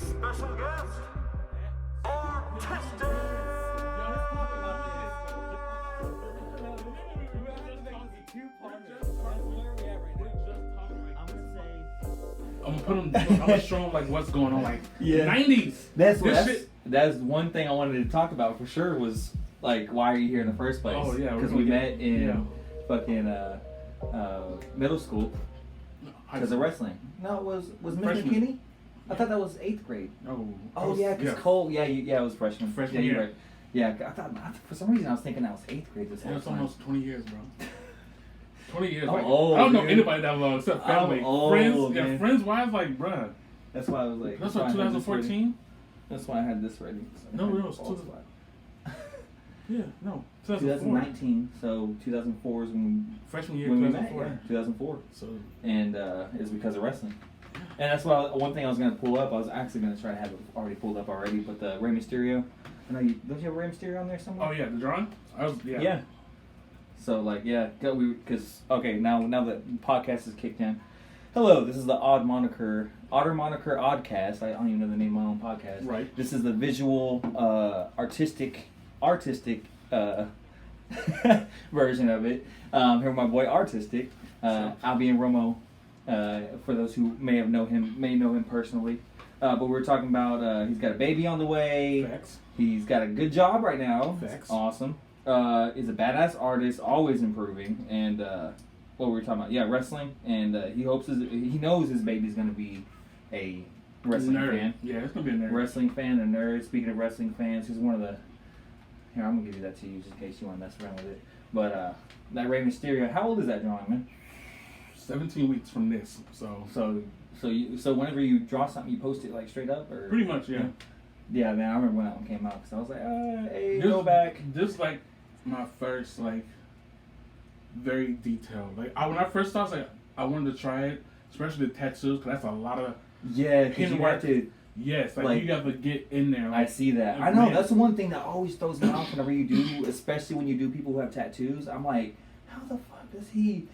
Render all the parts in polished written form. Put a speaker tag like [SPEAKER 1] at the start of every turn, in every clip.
[SPEAKER 1] special guest, Artiztik.
[SPEAKER 2] I'm gonna show them like what's going on, like
[SPEAKER 3] Yeah.
[SPEAKER 2] 90s.
[SPEAKER 3] That's one thing I wanted to talk about for sure was like why are you here in the first place?
[SPEAKER 2] Oh yeah,
[SPEAKER 3] because we met in fucking middle school because of wrestling. No, it was Miss McKinney. I thought that was 8th grade. Oh yeah, because Cole. Yeah, it was freshman.
[SPEAKER 2] Freshman
[SPEAKER 3] yeah,
[SPEAKER 2] year.
[SPEAKER 3] Right. Yeah, I thought for some reason I was thinking that was 8th grade this whole
[SPEAKER 2] That's
[SPEAKER 3] time.
[SPEAKER 2] almost 20 years, bro. 20 years.
[SPEAKER 3] I'm
[SPEAKER 2] Like,
[SPEAKER 3] old,
[SPEAKER 2] I don't know
[SPEAKER 3] dude.
[SPEAKER 2] anybody that long except family.
[SPEAKER 3] I'm old,
[SPEAKER 2] friends,
[SPEAKER 3] man.
[SPEAKER 2] yeah, friends wise, like, bruh.
[SPEAKER 3] That's why I was like.
[SPEAKER 2] That's what 2014.
[SPEAKER 3] That's why I had this ready.
[SPEAKER 2] No, it was 2000. Yeah, no, 2004.
[SPEAKER 3] 2019. So 2004 is when
[SPEAKER 2] Freshman year,
[SPEAKER 3] we met.
[SPEAKER 2] 2004.
[SPEAKER 3] Yeah, 2004.
[SPEAKER 2] So,
[SPEAKER 3] And it's because of wrestling. And that's why one thing I was gonna pull up. I was actually gonna try to have it already pulled up already, but the Rey Mysterio. I know you don't you have Rey Mysterio on there somewhere?
[SPEAKER 2] oh yeah, the drawing.
[SPEAKER 3] Yeah. So like because now that the podcast is kicked in. Hello, this is the Odd Moniker Oddcast. I don't even know the name of my own podcast.
[SPEAKER 2] Right.
[SPEAKER 3] This is the visual artistic version of it. Here with my boy Artiztik, Albie and Romo. For those who may know him personally. But we were talking about he's got a baby on the way.
[SPEAKER 2] Facts.
[SPEAKER 3] He's got a good job right now.
[SPEAKER 2] Facts.
[SPEAKER 3] Awesome. He's a badass artist, always improving. And what were we talking about? Yeah, wrestling. And he knows his baby's gonna be a wrestling fan.
[SPEAKER 2] Yeah, it's gonna be a nerd.
[SPEAKER 3] Wrestling fan, a nerd. Speaking of wrestling fans, he's one of the. Here, I'm gonna give you that to you just in case you want to mess around with it. But that Rey Mysterio, how old is that drawing, man?
[SPEAKER 2] 17 weeks from this, so
[SPEAKER 3] whenever you draw something, you post it like straight up, or
[SPEAKER 2] pretty much, yeah.
[SPEAKER 3] Yeah, man, I remember when that one came out because I was like, hey, go back.
[SPEAKER 2] This like my first like very detailed. Like when I first started, like I wanted to try it, especially the tattoos, because that's a lot of
[SPEAKER 3] because you have to.
[SPEAKER 2] Yes, like you got to get in there. Like,
[SPEAKER 3] I see that. I know that's the one thing that always throws me off whenever you do, especially when you do people who have tattoos. I'm like, how the fuck does he?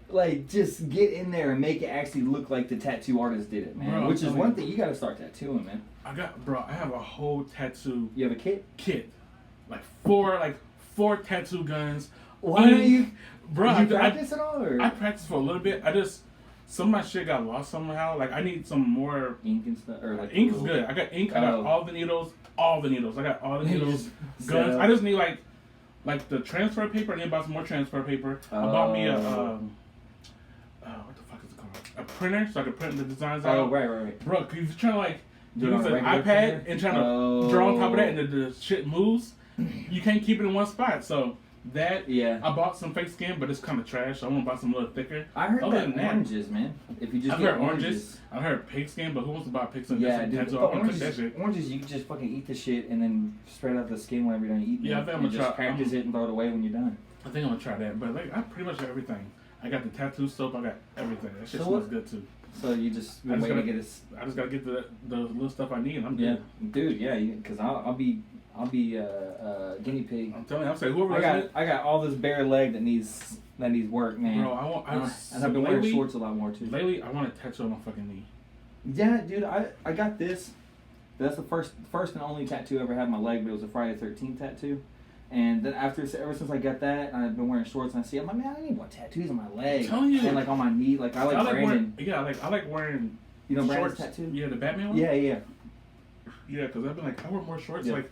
[SPEAKER 3] Like, just get in there and make it actually look like the tattoo artist did it, man.
[SPEAKER 2] Bro,
[SPEAKER 3] which is one thing, you gotta start tattooing, man.
[SPEAKER 2] I have a whole tattoo.
[SPEAKER 3] You have a kit?
[SPEAKER 2] Like four tattoo guns.
[SPEAKER 3] Why don't you,
[SPEAKER 2] bro?
[SPEAKER 3] Did you practice at all? Or?
[SPEAKER 2] I practiced for a little bit. Some of my shit got lost somehow. Like, I need some more
[SPEAKER 3] ink and stuff, or like
[SPEAKER 2] ink is good. I got ink. I got all the needles. I got all the needles. Guns. I just need like the transfer paper. I need to buy some more transfer paper. I bought me a what the fuck is it called? A printer, so I can print the designs out.
[SPEAKER 3] Oh, right.
[SPEAKER 2] Bro, cause you're trying to like
[SPEAKER 3] Do
[SPEAKER 2] use
[SPEAKER 3] it on
[SPEAKER 2] an
[SPEAKER 3] a regular
[SPEAKER 2] iPad
[SPEAKER 3] printer?
[SPEAKER 2] and trying to draw on top of that, and the shit moves. You can't keep it in one spot. So that I bought some fake skin, but it's kind of trash. So I'm gonna buy some a little thicker.
[SPEAKER 3] I heard
[SPEAKER 2] Other
[SPEAKER 3] that
[SPEAKER 2] than
[SPEAKER 3] oranges, man. If you just
[SPEAKER 2] I've
[SPEAKER 3] get
[SPEAKER 2] heard oranges. I heard pig skin, but who wants to buy pig skin?
[SPEAKER 3] Yeah, dude.
[SPEAKER 2] Tattoo? I want to touch that shit.
[SPEAKER 3] Oranges, you can just fucking eat the shit and then spread out the skin whenever you're done eating.
[SPEAKER 2] Yeah, I think I'm gonna
[SPEAKER 3] just
[SPEAKER 2] try.
[SPEAKER 3] practice it and throw it away when you're done.
[SPEAKER 2] I think I'm gonna try that. But like, I pretty much have everything. I got the tattoo soap. I got everything. That shit smells good too.
[SPEAKER 3] So you just been waiting to get this.
[SPEAKER 2] I just gotta get the little stuff I need. And I'm
[SPEAKER 3] yeah,
[SPEAKER 2] good.
[SPEAKER 3] Dude. Yeah, because I'll be guinea pig.
[SPEAKER 2] I'm telling you, I'm saying whoever.
[SPEAKER 3] I got all this bare leg that needs work, man.
[SPEAKER 2] Bro,
[SPEAKER 3] and I've been wearing shorts a lot more too.
[SPEAKER 2] Lately, I want a tattoo on my fucking knee.
[SPEAKER 3] Yeah, dude. I got this. That's the first and only tattoo I ever had on my leg, but it was a Friday the 13th tattoo. And then ever since I got that, I've been wearing shorts, and I'm like, man, I need more tattoos on my leg.
[SPEAKER 2] I'm telling you.
[SPEAKER 3] And like on my knee, like I like Brandon.
[SPEAKER 2] I like wearing.
[SPEAKER 3] You know Brandon's
[SPEAKER 2] shorts.
[SPEAKER 3] tattoo?
[SPEAKER 2] Yeah, the Batman one.
[SPEAKER 3] Yeah.
[SPEAKER 2] Yeah, because I've been like, I want more shorts.
[SPEAKER 3] Yeah.
[SPEAKER 2] Like,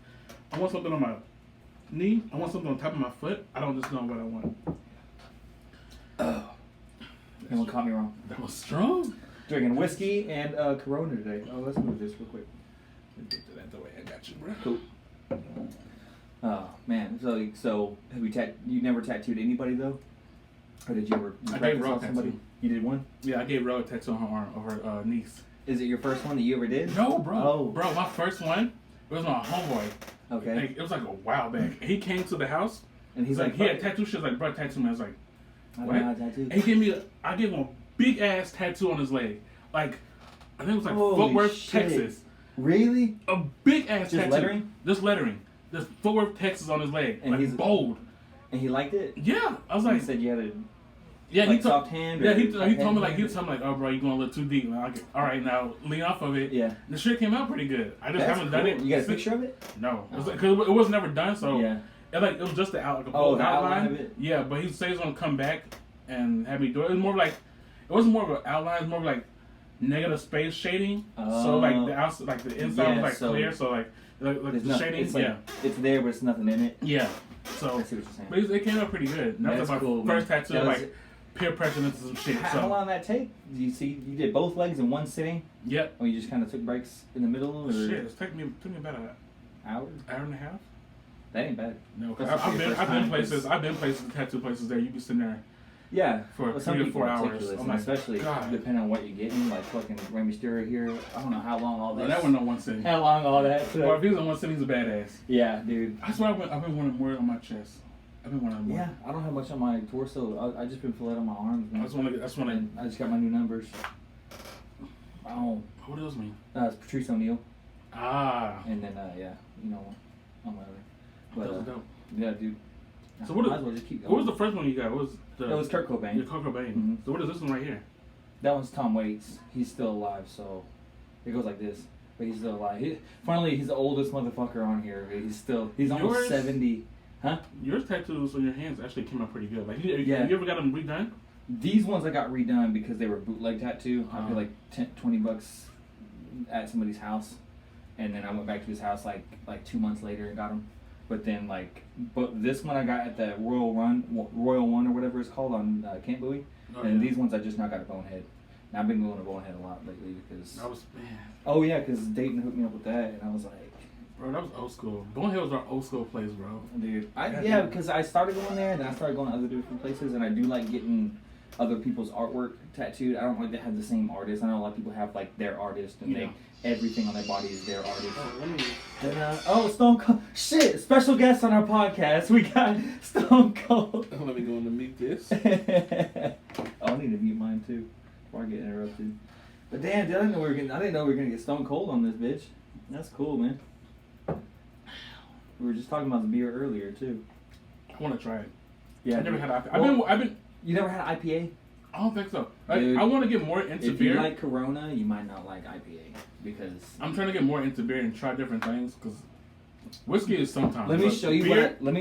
[SPEAKER 2] I want something on my knee. I want something on top of my foot. I don't just know what I want.
[SPEAKER 3] No one caught me wrong.
[SPEAKER 2] That was strong.
[SPEAKER 3] Drinking whiskey and Corona today. Oh, let's move this real quick.
[SPEAKER 2] Get to that the way I got you, bro.
[SPEAKER 3] Cool. Oh man, so have you never tattooed anybody though, or did you ever?
[SPEAKER 2] I gave Ro a
[SPEAKER 3] somebody.
[SPEAKER 2] tattoo.
[SPEAKER 3] You did one.
[SPEAKER 2] Yeah, I gave Ro a tattoo on her arm of her niece.
[SPEAKER 3] Is it your first one that you ever did?
[SPEAKER 2] No, bro.
[SPEAKER 3] Oh.
[SPEAKER 2] Bro, my first one. It was my homeboy.
[SPEAKER 3] Okay.
[SPEAKER 2] Like, it was like a while back. He came to the house
[SPEAKER 3] and he's like,
[SPEAKER 2] he had tattoo shit. Like, bro, tattoo me. I was like, what?
[SPEAKER 3] I tattoo.
[SPEAKER 2] And he gave me I gave him a big ass tattoo on his leg. Like, I think it was like
[SPEAKER 3] Holy
[SPEAKER 2] Fort Worth,
[SPEAKER 3] shit.
[SPEAKER 2] Texas.
[SPEAKER 3] Really?
[SPEAKER 2] A big ass tattoo.
[SPEAKER 3] Lettering?
[SPEAKER 2] Just lettering. Just Fort Worth, Texas on his leg.
[SPEAKER 3] And
[SPEAKER 2] like
[SPEAKER 3] he's
[SPEAKER 2] bold.
[SPEAKER 3] And he liked it?
[SPEAKER 2] Yeah. I was like,
[SPEAKER 3] he said you had to.
[SPEAKER 2] Yeah,
[SPEAKER 3] like soft hand.
[SPEAKER 2] Yeah, he told me like, oh bro, you're going a little too deep. Like, all right, now lean off of it.
[SPEAKER 3] Yeah.
[SPEAKER 2] The shit came out pretty good. I just haven't done it.
[SPEAKER 3] You got a picture of it?
[SPEAKER 2] No, because it was never done. So
[SPEAKER 3] yeah.
[SPEAKER 2] It was just the outline
[SPEAKER 3] of it.
[SPEAKER 2] Yeah, but he says he's gonna come back and have me do it. It was more like it wasn't more of an outline. It was more like negative space shading. So like the outside, like the inside was like clear. So like the shading.
[SPEAKER 3] It's like, it's there, but it's nothing in it.
[SPEAKER 2] Yeah. So
[SPEAKER 3] I see what you're saying.
[SPEAKER 2] But it came out pretty good. That's like my first tattoo. Like peer pressure into some shit.
[SPEAKER 3] How long did that take? You did both legs in one sitting?
[SPEAKER 2] Yep.
[SPEAKER 3] Or you just kind of took breaks in the middle? Or?
[SPEAKER 2] Shit, it took me about an hour and a half.
[SPEAKER 3] That ain't bad.
[SPEAKER 2] No, I've been places, tattoo places there. You be sitting there.
[SPEAKER 3] Yeah.
[SPEAKER 2] For 3 to 4 hours.
[SPEAKER 3] Especially depending on what you're getting, like fucking Rey Mysterio here. I don't know how long all this.
[SPEAKER 2] That one on one sitting.
[SPEAKER 3] How long all that?
[SPEAKER 2] Well, if he's on one sitting, he's a badass.
[SPEAKER 3] Yeah, dude.
[SPEAKER 2] That's why I've been wanting more on my chest. I've been wanting more.
[SPEAKER 3] Yeah, I don't have much on my torso. I just been filling on my arms. Man. I just got my new numbers. Oh.
[SPEAKER 2] What do those mean?
[SPEAKER 3] It's Patrice O'Neal.
[SPEAKER 2] Ah.
[SPEAKER 3] And then on my other. But,
[SPEAKER 2] that was dope.
[SPEAKER 3] Yeah, dude.
[SPEAKER 2] So what was the first one you got? It was
[SPEAKER 3] Kurt Cobain.
[SPEAKER 2] Yeah, Kurt Cobain. Mm-hmm. So what is this one right here?
[SPEAKER 3] That one's Tom Waits. He's still alive, so it goes like this. But he's still alive. Finally, he's the oldest motherfucker on here. He's almost 70. Huh?
[SPEAKER 2] Your tattoos on your hands actually came out pretty good. Like, have you ever got them redone?
[SPEAKER 3] These ones I got redone because they were bootleg tattoo. I paid like $20 at somebody's house, and then I went back to his house like 2 months later and got them. But then but this one I got at the Royal One or whatever it's called on Camp Bowie, and these ones I just now got a Bonehead. Now I've been going to Bonehead a lot lately because. Oh yeah, because Dayton hooked me up with that, and I was like.
[SPEAKER 2] Bro, that was old school. Bonehead was our old school place, bro.
[SPEAKER 3] Dude, because I started going there, and then I started going to other different places, and I do like getting other people's artwork tattooed. I don't like to have the same artist. I know a lot of people have like their artist, and everything on their body is their artist. Stone Cold. Shit, special guest on our podcast. We got Stone Cold.
[SPEAKER 2] Let me go in to meet this.
[SPEAKER 3] I need to mute mine too before I get interrupted. But damn, dude, I didn't know we were gonna get Stone Cold on this bitch. That's cool, man. We were just talking about the beer earlier too.
[SPEAKER 2] I want to try it.
[SPEAKER 3] Yeah,
[SPEAKER 2] I never had IPA. I've been.
[SPEAKER 3] You never had IPA?
[SPEAKER 2] I don't think so. Dude, I want to get more into beer.
[SPEAKER 3] If you like Corona, you might not like IPA because
[SPEAKER 2] I'm trying to get more into beer and try different things because whiskey is sometimes.
[SPEAKER 3] Let me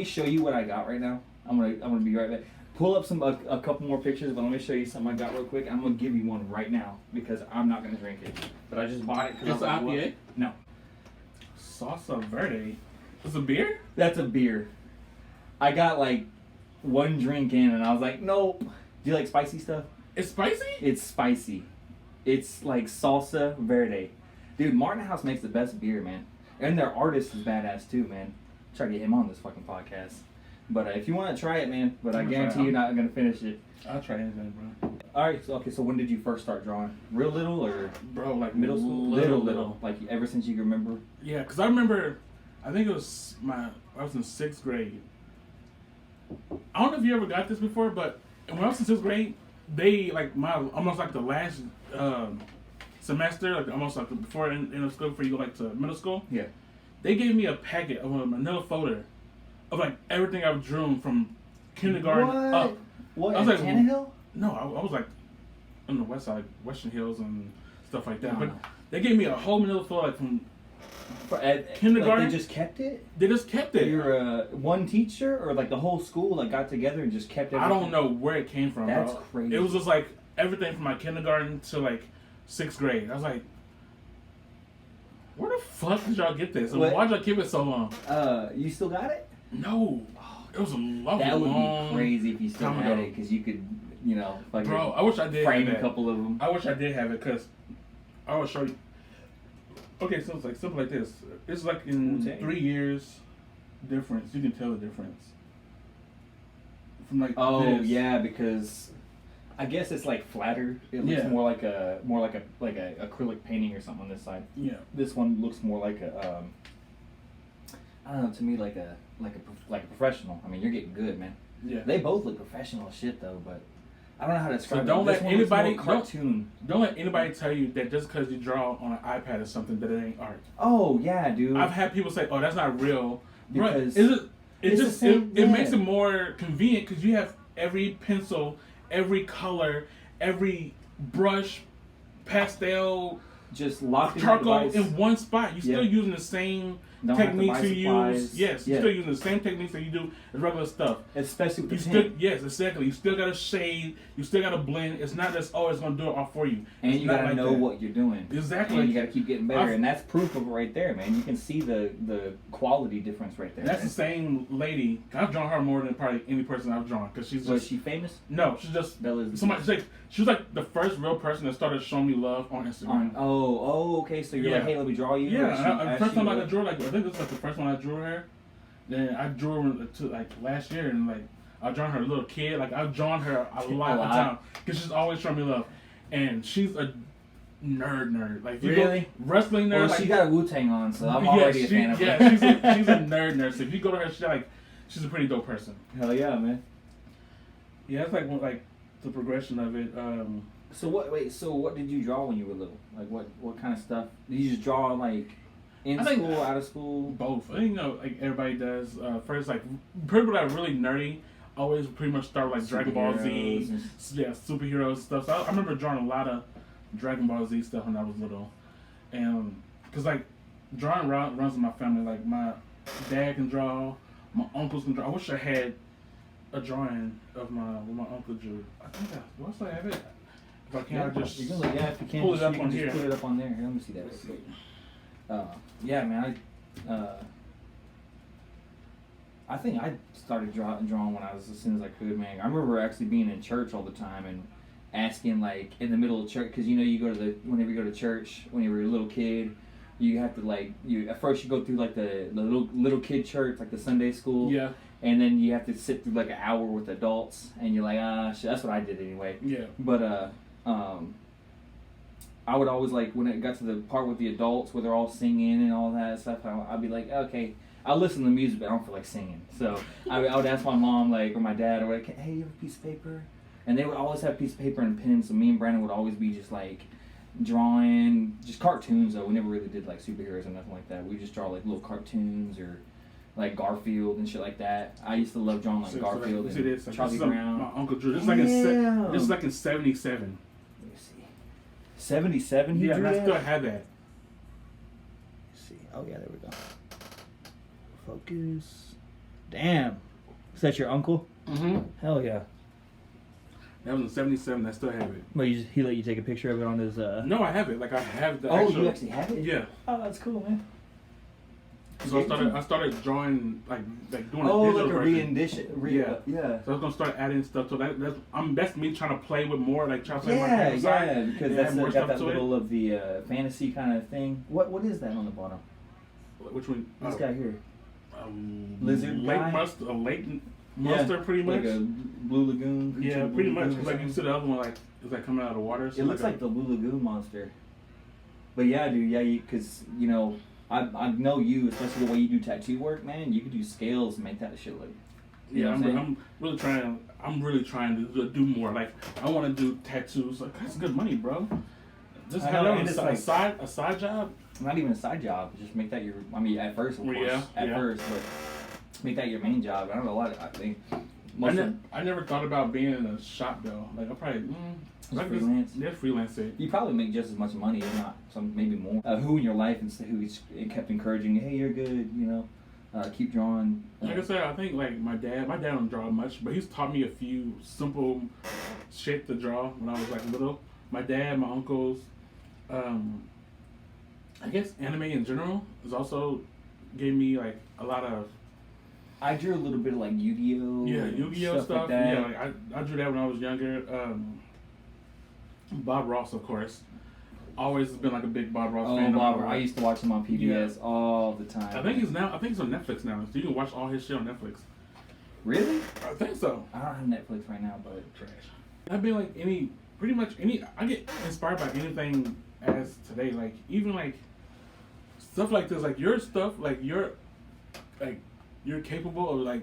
[SPEAKER 3] show you what I got right now. I'm gonna be right back. Pull up a couple more pictures, but let me show you something I got real quick. I'm gonna give you one right now because I'm not gonna drink it, but I just bought it.
[SPEAKER 2] It's an IPA?
[SPEAKER 3] No.
[SPEAKER 2] Salsa Verde. It's a beer?
[SPEAKER 3] That's a beer. I got like one drink in and I was like, nope. Do you like spicy stuff?
[SPEAKER 2] It's spicy?
[SPEAKER 3] It's spicy. It's like salsa verde. Dude, Martin House makes the best beer, man. And their artist is badass too, man. Try to get him on this fucking podcast. But if you want to try it, man, but I guarantee you're not going to finish it.
[SPEAKER 2] I'll try anything, bro.
[SPEAKER 3] Alright, so when did you first start drawing? Real little or?
[SPEAKER 2] Bro, like
[SPEAKER 3] middle school? Little. Like ever since you can remember?
[SPEAKER 2] Yeah, because I remember, I think it was I was in 6th grade. I don't know if you ever got this before, but when I was in 6th grade, they, like, almost like the last semester, like almost like before end of school, before you go like to middle school.
[SPEAKER 3] Yeah. They
[SPEAKER 2] gave me a packet of another folder of like everything I've drawn from kindergarten up.
[SPEAKER 3] What? I was like, Tannehill?
[SPEAKER 2] No, I was like on the west side, Western Hills and stuff like that. But they gave me a whole manila folder like from kindergarten.
[SPEAKER 3] Like they just kept it?
[SPEAKER 2] They just kept it.
[SPEAKER 3] You're one teacher or like the whole school like got together and just kept it?
[SPEAKER 2] I don't know where it came from.
[SPEAKER 3] That's
[SPEAKER 2] bro.
[SPEAKER 3] crazy.
[SPEAKER 2] It was just like everything from my kindergarten to like 6th grade. I was like, where the fuck did y'all get this? And why'd y'all keep it so long?
[SPEAKER 3] You still got it?
[SPEAKER 2] No. It was a lovely
[SPEAKER 3] That would be crazy if you still had it because you could, like
[SPEAKER 2] bro, I wish I did
[SPEAKER 3] frame
[SPEAKER 2] have
[SPEAKER 3] a couple of them.
[SPEAKER 2] I wish I did have it because I will show you. Okay, so it's like simple like this. It's like in 3 years difference. You can tell the difference. From like this.
[SPEAKER 3] Yeah, because I guess it's like flatter. It looks more like a acrylic painting or something on this side.
[SPEAKER 2] Yeah.
[SPEAKER 3] This one looks more like a I don't know, to me like a professional. I mean, you're getting good, man.
[SPEAKER 2] Yeah.
[SPEAKER 3] They both look professional as shit though, but I don't know how to describe
[SPEAKER 2] it. Don't let anybody
[SPEAKER 3] cartoon.
[SPEAKER 2] Don't let anybody tell you that just because you draw on an iPad or something that it ain't art.
[SPEAKER 3] Oh yeah, dude.
[SPEAKER 2] I've had people say, "Oh, that's not real."
[SPEAKER 3] Because
[SPEAKER 2] it makes it more convenient because you have every pencil every color, every brush, pastel,
[SPEAKER 3] just locked
[SPEAKER 2] charcoal in one spot. You're still using the same techniques you use. Yes, you're still using the same techniques that you do as regular stuff.
[SPEAKER 3] Especially with the
[SPEAKER 2] paint. Yes, exactly. You still gotta shade. You still gotta blend. It's not just it's gonna do it all for you.
[SPEAKER 3] And you gotta know what you're doing.
[SPEAKER 2] Exactly.
[SPEAKER 3] And you gotta keep getting better. And that's proof of it right there, man. You can see the quality difference right there.
[SPEAKER 2] That's the same lady. I've drawn her more than probably any person I've drawn because she's just.
[SPEAKER 3] Was she famous?
[SPEAKER 2] No, she's just. Somebody. She was like the first real person that started showing me love on Instagram.
[SPEAKER 3] Okay. So you're like, hey, let me draw you.
[SPEAKER 2] Yeah. First time I drew, like I think this was like the first one I drew her. Then I drew her to like last year, and like I drawn her a little kid. Like I've drawn her a lot of time because she's always showing me love, and she's a nerd. Like if you go, wrestling nerd.
[SPEAKER 3] Well,
[SPEAKER 2] like,
[SPEAKER 3] she got a Wu-Tang on, so I'm already a fan of her.
[SPEAKER 2] Yeah, she's a nerd. So if you go to her, she's a pretty dope person.
[SPEAKER 3] Hell yeah, man.
[SPEAKER 2] Yeah, it's like the progression of it.
[SPEAKER 3] So what did you draw when you were little? Like what kind of stuff? Did you just draw like in school, out of school?
[SPEAKER 2] Both. I think like everybody does. First, like people that are really nerdy always pretty much start with like Dragon Ball Z, superheroes stuff. So I remember drawing a lot of Dragon Ball Z stuff when I was little, and because like drawing runs in my family. Like my dad can draw, my uncles can draw. I wish I had a drawing of what my uncle drew. I think I still have it. If I can't, I just
[SPEAKER 3] if you can,
[SPEAKER 2] pull it up on here.
[SPEAKER 3] Put it up on there. Here, let me see that. Yeah, man. I think I started drawing when I was as soon as I could, man. I remember actually being in church all the time and asking, like, in the middle of church, because you know whenever you go to church when you were a little kid, you have to at first you go through like the little kid church, like the Sunday school.
[SPEAKER 2] Yeah.
[SPEAKER 3] And then you have to sit through like an hour with adults, and you're like, shit, that's what I did anyway.
[SPEAKER 2] Yeah.
[SPEAKER 3] But I would always like when it got to the part with the adults where they're all singing and all that stuff. I'd be like, okay, I'll listen to music, but I don't feel like singing. So I would ask my mom or my dad or like, hey, you have a piece of paper? And they would always have a piece of paper and a pen. So me and Brandon would always be just like drawing just cartoons. Though we never really did like superheroes or nothing like that. We just draw like little cartoons or like Garfield and shit like that. I used to love drawing like Garfield and Charlie Brown.
[SPEAKER 2] My uncle drew. This is like in 77.
[SPEAKER 3] Let me see. 77 he drew
[SPEAKER 2] and I still have that.
[SPEAKER 3] Let's see. Oh yeah, there we go. Focus. Damn. Is that your uncle?
[SPEAKER 2] Mm-hmm.
[SPEAKER 3] Hell yeah.
[SPEAKER 2] That was in 77. I still have it.
[SPEAKER 3] Well, he let you take a picture of it on his...
[SPEAKER 2] No, I have it. Like, I have the
[SPEAKER 3] actual... you actually have it?
[SPEAKER 2] Yeah.
[SPEAKER 3] Oh, that's cool, man.
[SPEAKER 2] So I started drawing, like doing
[SPEAKER 3] a
[SPEAKER 2] digital
[SPEAKER 3] like a
[SPEAKER 2] version.
[SPEAKER 3] Yeah.
[SPEAKER 2] So I was going to start adding stuff. So that's me trying to play with more, like trying to play my
[SPEAKER 3] because
[SPEAKER 2] that's
[SPEAKER 3] got that little of the fantasy kind of thing. What is that on the bottom?
[SPEAKER 2] Which one?
[SPEAKER 3] This guy here.
[SPEAKER 2] Lizard guy? A lake monster, pretty much.
[SPEAKER 3] Like a Blue Lagoon.
[SPEAKER 2] Yeah, pretty much. Like you see the other one, like it's like coming out of the water. So
[SPEAKER 3] it looks like the Blue Lagoon monster. But yeah, dude, because you know. I know you, especially the way you do tattoo work, man. You could do scales and make that shit look.
[SPEAKER 2] I'm really trying. I'm really trying to do more. Like I want to do tattoos. Like that's good money, bro. Just have a side job.
[SPEAKER 3] Not even a side job. Just make that your. I mean, at first, of course. First, but make that your main job. I don't know what I think.
[SPEAKER 2] I never thought about being in a shop though. Like I probably
[SPEAKER 3] freelance.
[SPEAKER 2] Yeah, freelance it.
[SPEAKER 3] You probably make just as much money, if not some, maybe more. Who in your life who kept encouraging you? Hey, you're good. You know, keep drawing.
[SPEAKER 2] Like I said, I think like my dad don't draw much, but he's taught me a few simple shit to draw when I was like little. My dad, my uncles, I guess anime in general has also gave me like a lot of.
[SPEAKER 3] I drew a little bit of like Yu-Gi-Oh!
[SPEAKER 2] Yeah, Yu-Gi-Oh! Stuff. Like that. Yeah, like I drew that when I was younger. Bob Ross, of course. Always been like a big Bob Ross fan.
[SPEAKER 3] Bob Ross. I used to watch him on PBS all the time.
[SPEAKER 2] I think he's on Netflix now, so you can watch all his shit on Netflix.
[SPEAKER 3] Really?
[SPEAKER 2] I think so.
[SPEAKER 3] I don't have Netflix right now, but
[SPEAKER 2] trash. I've been like pretty much any. I get inspired by anything as today, like even like stuff like this, like your stuff, like you're capable of like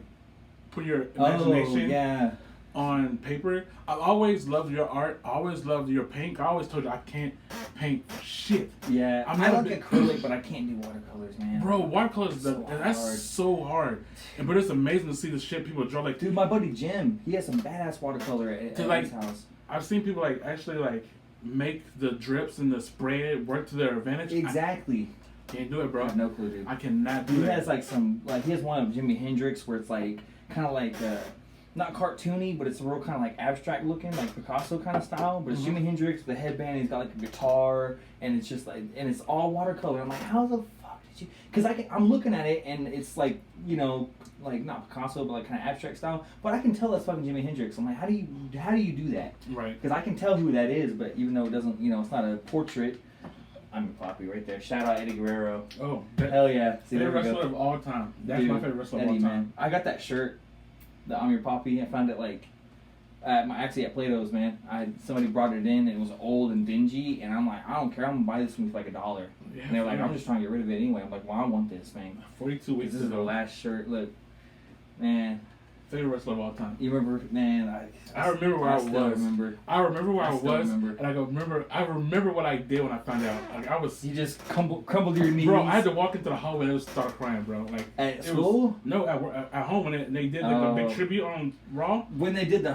[SPEAKER 2] putting your imagination on paper. I always loved your art. I always loved your paint. I always told you I can't paint for shit.
[SPEAKER 3] Yeah, I like acrylic, but I can't do watercolors, man.
[SPEAKER 2] Bro, watercolors, that's so hard. But it's amazing to see the shit people draw. Like,
[SPEAKER 3] dude, my buddy Jim, he has some badass watercolor at his house.
[SPEAKER 2] I've seen people like actually like make the drips and the spray work to their advantage.
[SPEAKER 3] Exactly.
[SPEAKER 2] Can't do it, bro.
[SPEAKER 3] I have no clue, dude.
[SPEAKER 2] I cannot do
[SPEAKER 3] that.
[SPEAKER 2] He
[SPEAKER 3] has like some, like he has one of Jimi Hendrix where it's like kind of like not cartoony, but it's real kind of like abstract looking, like Picasso kind of style. But it's Jimi Hendrix with a headband. He's got like a guitar, and it's just like, and it's all watercolor. I'm like, how the fuck did you? Because I'm looking at it, and it's like, you know, like not Picasso, but like kind of abstract style. But I can tell that's fucking Jimi Hendrix. I'm like, how do you do that?
[SPEAKER 2] Right.
[SPEAKER 3] Because I can tell who that is, but even though it doesn't, you know, it's not a portrait. I'm a poppy right there. Shout out Eddie Guerrero.
[SPEAKER 2] Oh,
[SPEAKER 3] hell yeah!
[SPEAKER 2] See, favorite wrestler of all time. That's my favorite wrestler of all time. Man.
[SPEAKER 3] I got that shirt. The I'm Your Poppy. I found it like actually at Plato's, man. Somebody brought it in and it was old and dingy, and I'm like, I don't care, I'm gonna buy this one for like $1. Yeah, and they're like, I'm just trying to get rid of it anyway. I'm like, well, I want this, man.
[SPEAKER 2] 42 weeks
[SPEAKER 3] This is the last shirt. Look, man.
[SPEAKER 2] Favorite wrestler of all time.
[SPEAKER 3] You remember, man?
[SPEAKER 2] I remember where I was. I remember where I was,
[SPEAKER 3] remember.
[SPEAKER 2] and I remember what I did when I found out. Like I was.
[SPEAKER 3] You just crumbled your knees.
[SPEAKER 2] Bro, I had to walk into the hallway and just start crying, bro. Like
[SPEAKER 3] at school?
[SPEAKER 2] No, at home when they did like a big tribute on Raw.
[SPEAKER 3] When they did the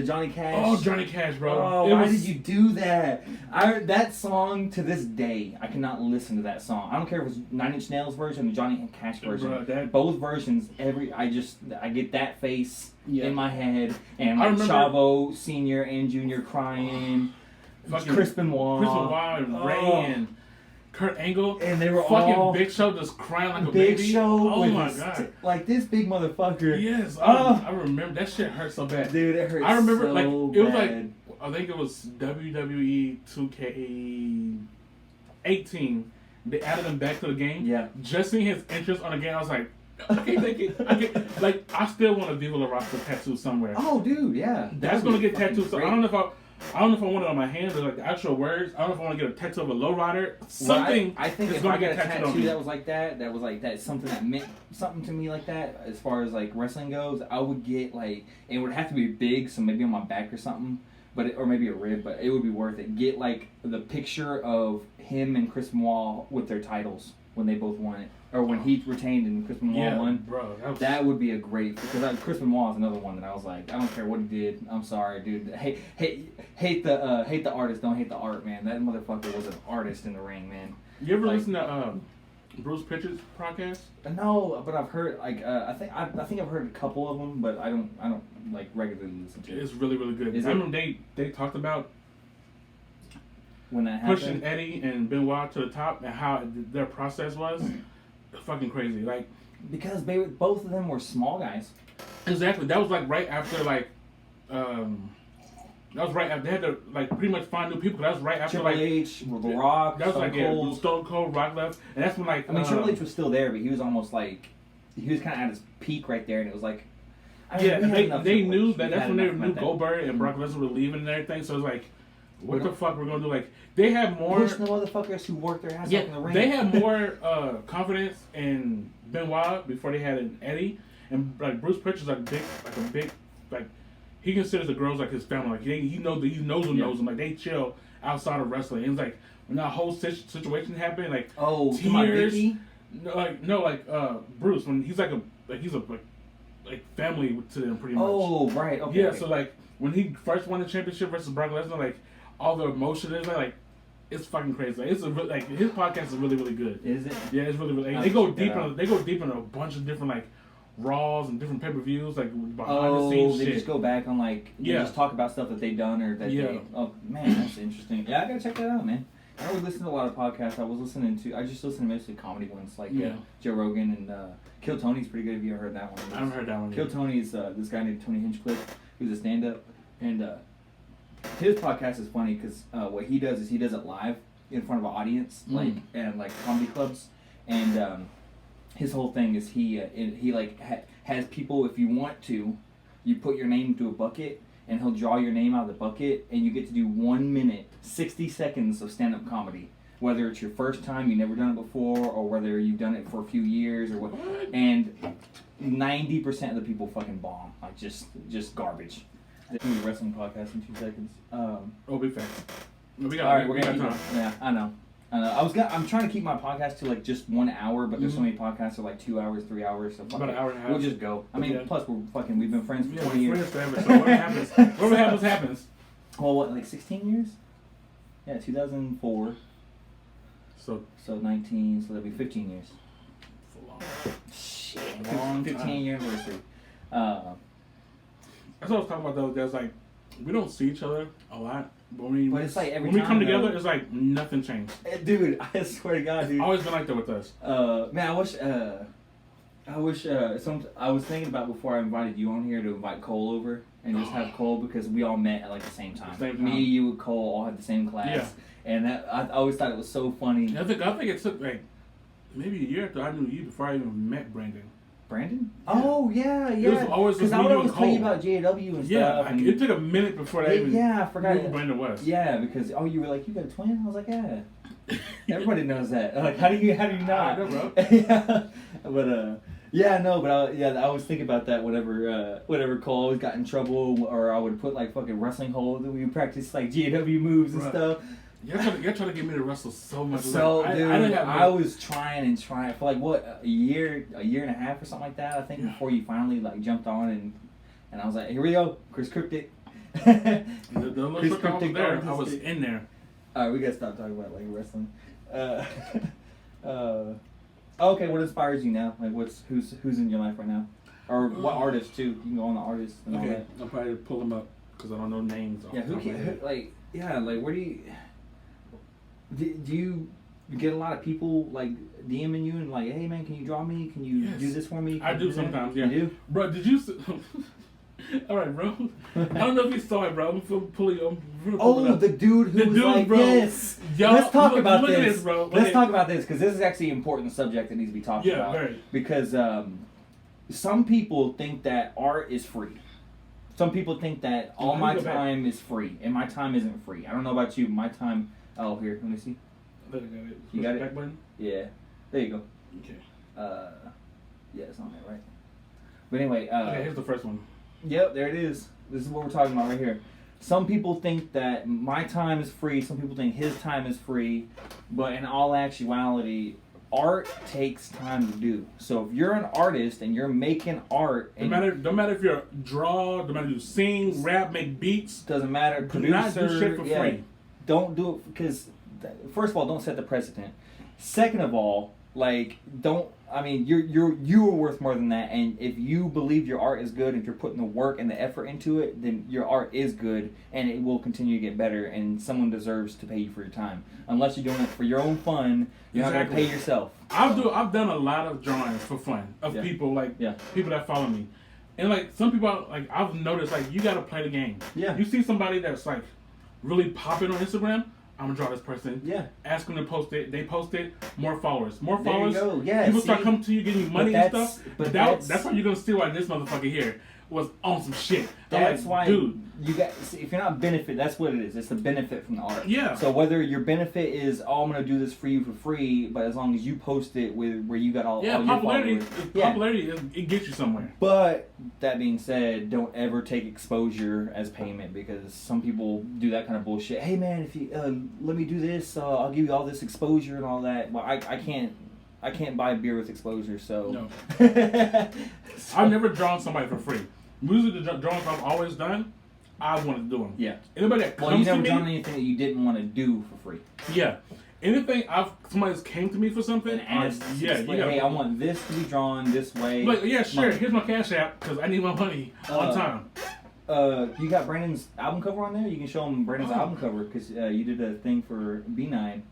[SPEAKER 3] Johnny Cash.
[SPEAKER 2] Oh, Johnny Cash, bro.
[SPEAKER 3] Oh, why did you do that? That song to this day, I cannot listen to that song. I don't care if it was 9 Inch Nails version or the Johnny Cash version. Bro, both versions. I get that face in my head, and like Chavo Senior and Junior crying.
[SPEAKER 2] Fucking
[SPEAKER 3] Chris Benoit
[SPEAKER 2] and Ray and Kurt Angle,
[SPEAKER 3] and they were
[SPEAKER 2] fucking
[SPEAKER 3] all
[SPEAKER 2] Big Show just crying like a
[SPEAKER 3] Big
[SPEAKER 2] baby.
[SPEAKER 3] Show,
[SPEAKER 2] oh my god,
[SPEAKER 3] like this big motherfucker.
[SPEAKER 2] Yes, I remember that shit hurt so bad,
[SPEAKER 3] dude. It hurt.
[SPEAKER 2] I remember
[SPEAKER 3] so
[SPEAKER 2] like it was
[SPEAKER 3] bad.
[SPEAKER 2] like I think it was WWE 2K18. They added him back to the game.
[SPEAKER 3] Yeah,
[SPEAKER 2] just seeing his interest on the game, I was like, I can't take it. Like I still want a Viva La Rasta tattoo somewhere.
[SPEAKER 3] Oh, dude, yeah,
[SPEAKER 2] that's gonna get tattooed. So I don't know if I want it on my hands or like the actual words. I don't know if I want to get a tattoo of a lowrider. Something.
[SPEAKER 3] Well, I think if I got a tattoo that was like that, something that meant something to me like that, as far as like wrestling goes, I would get like, it would have to be big, so maybe on my back or something, or maybe a rib, but it would be worth it. Get like the picture of him and Chris Benoit with their titles when they both won it. Or when he retained and Chris Benoit won,
[SPEAKER 2] bro,
[SPEAKER 3] that would be a great, because Chris Benoit is another one that I was like, I don't care what he did. I'm sorry, dude. Hate the artist, don't hate the art, man. That motherfucker was an artist in the ring, man.
[SPEAKER 2] You ever listen to Bruce Pritchard's podcast?
[SPEAKER 3] No, but I've heard like I think I've heard a couple of them, but I don't like regularly listen to it.
[SPEAKER 2] It's really good. I remember they talked about
[SPEAKER 3] when that happened,
[SPEAKER 2] pushing Eddie and Benoit to the top and how their process was. Fucking crazy, like
[SPEAKER 3] because both of them were small guys.
[SPEAKER 2] Exactly. That was like right after like, that was right after they had to like pretty much find new people. That was right after
[SPEAKER 3] Triple H, The Rock.
[SPEAKER 2] That was like Stone Cold, Rock left, and that's when like.
[SPEAKER 3] I mean, Triple H was still there, but he was almost like he was kind of at his peak right there, and it was like.
[SPEAKER 2] They knew that that's when they knew Goldberg and Brock Lesnar were leaving and everything. So it was like. What the fuck we're gonna do? Like they have more.
[SPEAKER 3] Push the motherfuckers who worked their ass off in the ring.
[SPEAKER 2] They had more confidence in Benoit before they had in Eddie, and like Bruce Pritchard's like a big he considers the girls like his family. Like he knows who knows them. Like they chill outside of wrestling. And it's like when that whole situation happened, like tears. Bruce when he's like family to them pretty much.
[SPEAKER 3] Oh right, okay.
[SPEAKER 2] Yeah, so like when he first won the championship versus Brock Lesnar, like. All the emotion is like it's fucking crazy. Like, his podcast is really good.
[SPEAKER 3] Is it?
[SPEAKER 2] Yeah, it's really. They go deep in a bunch of different like Raws and different pay-per-views like behind the scenes.
[SPEAKER 3] They
[SPEAKER 2] shit.
[SPEAKER 3] just go back on like just talk about stuff that they've done or that they. Oh man, that's interesting. Yeah, I gotta check that out, man. I don't listen to a lot of podcasts. I just listen to mostly comedy ones like Joe Rogan and Kill Tony's pretty good. Have you ever heard that one?
[SPEAKER 2] I haven't heard that one.
[SPEAKER 3] Kill Tony's this guy named Tony Hinchcliffe who's a stand-up and. His podcast is funny because what he does is he does it live in front of an audience, like comedy clubs, and his whole thing is he has people. If you want to, you put your name into a bucket, and he'll draw your name out of the bucket, and you get to do 1 minute, 60 seconds of stand-up comedy. Whether it's your first time, you've never done it before, or whether you've done it for a few years, or what, and 90% of the people fucking bomb, like just garbage. The wrestling podcast in 2 seconds.
[SPEAKER 2] Be fast. We got,
[SPEAKER 3] all right,
[SPEAKER 2] we got time.
[SPEAKER 3] Yeah, I know. I'm trying to keep my podcast to like just 1 hour, but there's so many podcasts that are like 2 hours, 3 hours. So
[SPEAKER 2] about an hour and a half.
[SPEAKER 3] We'll just go. I mean, plus we've been friends for 20 years.
[SPEAKER 2] Friends forever, so whatever happens.
[SPEAKER 3] Well, what, like 16 years? Yeah, 2004. So 19, so that'll be 15 years.
[SPEAKER 2] It's a long
[SPEAKER 3] Shit.
[SPEAKER 2] Long
[SPEAKER 3] 15 year anniversary.
[SPEAKER 2] That's what I was talking about though. There's like, we don't see each other a lot. But
[SPEAKER 3] it's like every
[SPEAKER 2] when we
[SPEAKER 3] time
[SPEAKER 2] come together, it's like nothing changed.
[SPEAKER 3] Dude, I swear to God, dude.
[SPEAKER 2] Always been like that with us.
[SPEAKER 3] Man, I wish. I was thinking about before I invited you on here to invite Cole over and just have Cole because we all met at like the same time. Me, you, and Cole all had the same class.
[SPEAKER 2] Yeah.
[SPEAKER 3] And I always thought it was so funny.
[SPEAKER 2] I think it took like maybe a year after I knew you before I even met Brandon.
[SPEAKER 3] Brandon?
[SPEAKER 2] Yeah.
[SPEAKER 3] Oh yeah.
[SPEAKER 2] It was always
[SPEAKER 3] because I would always tell you about JW and stuff.
[SPEAKER 2] And it took a minute before I even
[SPEAKER 3] I forgot
[SPEAKER 2] knew who Brandon was.
[SPEAKER 3] Yeah, because you were like, you got a twin? I was like, yeah. Everybody knows that. Like, how do you not?
[SPEAKER 2] I know, bro.
[SPEAKER 3] Yeah, but I was thinking about that whenever Cole always got in trouble, or I would put like fucking wrestling holds and we would practice like GAW moves and stuff.
[SPEAKER 2] You're trying to get me to wrestle so much.
[SPEAKER 3] So,
[SPEAKER 2] like,
[SPEAKER 3] dude,
[SPEAKER 2] I
[SPEAKER 3] was trying for like what, a year and a half or something like that, I think, before you finally like jumped on and I was like, here we go, Chris Cryptic.
[SPEAKER 2] the little Chris Cryptic there, I was in there.
[SPEAKER 3] Alright, we gotta stop talking about like wrestling. Okay, what inspires you now? Like, who's in your life right now, or what artist too? You can go on the artist and all that.
[SPEAKER 2] I'll probably pull them up because I don't know names.
[SPEAKER 3] Yeah, where do you? Do you get a lot of people like DMing you and like, hey man, can you draw me? Can you do this for me?
[SPEAKER 2] I do sometimes. Yeah.
[SPEAKER 3] You do?
[SPEAKER 2] Bro, did you? All right, bro. I don't know if you saw it, bro. I'm pulling.
[SPEAKER 3] The dude who was like, bro. Yes. Let's talk about this,
[SPEAKER 2] bro.
[SPEAKER 3] Let's talk about this because this is actually an important subject that needs to be talked about.
[SPEAKER 2] Yeah, very.
[SPEAKER 3] Because some people think that art is free. Some people think that all my time is free, and my time isn't free. I don't know about you. My time. Oh, here. Let me see. You got it?
[SPEAKER 2] Back button?
[SPEAKER 3] Yeah. There you go.
[SPEAKER 2] Okay.
[SPEAKER 3] Yeah, it's on there, right? But anyway.
[SPEAKER 2] Okay, here's the first one.
[SPEAKER 3] Yep, there it is. This is what we're talking about right here. Some people think that my time is free. Some people think his time is free. But in all actuality, art takes time to do. So if you're an artist and you're making art, and
[SPEAKER 2] don't matter if you're a draw, don't matter if you sing, rap, make beats.
[SPEAKER 3] Doesn't matter.
[SPEAKER 2] Do not do shit for free.
[SPEAKER 3] Don't do it because, first of all, don't set the precedent. Second of all, like, you're worth more than that. And if you believe your art is good, if you're putting the work and the effort into it, then your art is good and it will continue to get better. And someone deserves to pay you for your time. Unless you're doing it for your own fun, you're not gonna pay yourself.
[SPEAKER 2] I've done a lot of drawings for fun of people people that follow me, and like some people like I've noticed like you gotta play the game.
[SPEAKER 3] Yeah.
[SPEAKER 2] You see somebody that's like really popping on Instagram. I'm gonna draw this person.
[SPEAKER 3] Yeah.
[SPEAKER 2] Ask them to post it. They post it. More followers. More
[SPEAKER 3] there
[SPEAKER 2] followers.
[SPEAKER 3] You go. Yeah.
[SPEAKER 2] People start coming to you, giving you money and stuff.
[SPEAKER 3] But
[SPEAKER 2] that's why you're gonna see why this motherfucker here was on some shit.
[SPEAKER 3] That's
[SPEAKER 2] like,
[SPEAKER 3] why,
[SPEAKER 2] dude.
[SPEAKER 3] You got. If you're not benefit, that's what it is. It's the benefit from the art.
[SPEAKER 2] Yeah.
[SPEAKER 3] So whether your benefit is, I'm gonna do this for you for free, but as long as you post it with where you got all
[SPEAKER 2] popularity.
[SPEAKER 3] Your followers,
[SPEAKER 2] popularity it gets you somewhere.
[SPEAKER 3] But that being said, don't ever take exposure as payment because some people do that kind of bullshit. Hey man, if you let me do this, I'll give you all this exposure and all that. Well, I can't buy beer with exposure, so.
[SPEAKER 2] No. I've never drawn somebody for free. Usually the drawings I've always done, I wanted to do them.
[SPEAKER 3] Yeah.
[SPEAKER 2] Anybody that comes
[SPEAKER 3] you never
[SPEAKER 2] to me,
[SPEAKER 3] done anything that you didn't want to do for free.
[SPEAKER 2] Yeah. Anything somebody's came to me for something,
[SPEAKER 3] and asked, hey, I want this to be drawn this way.
[SPEAKER 2] Like, yeah, sure. Here's my Cash App because I need my money on time.
[SPEAKER 3] You got Brandon's album cover on there. You can show him Brandon's album cover because you did a thing for B9,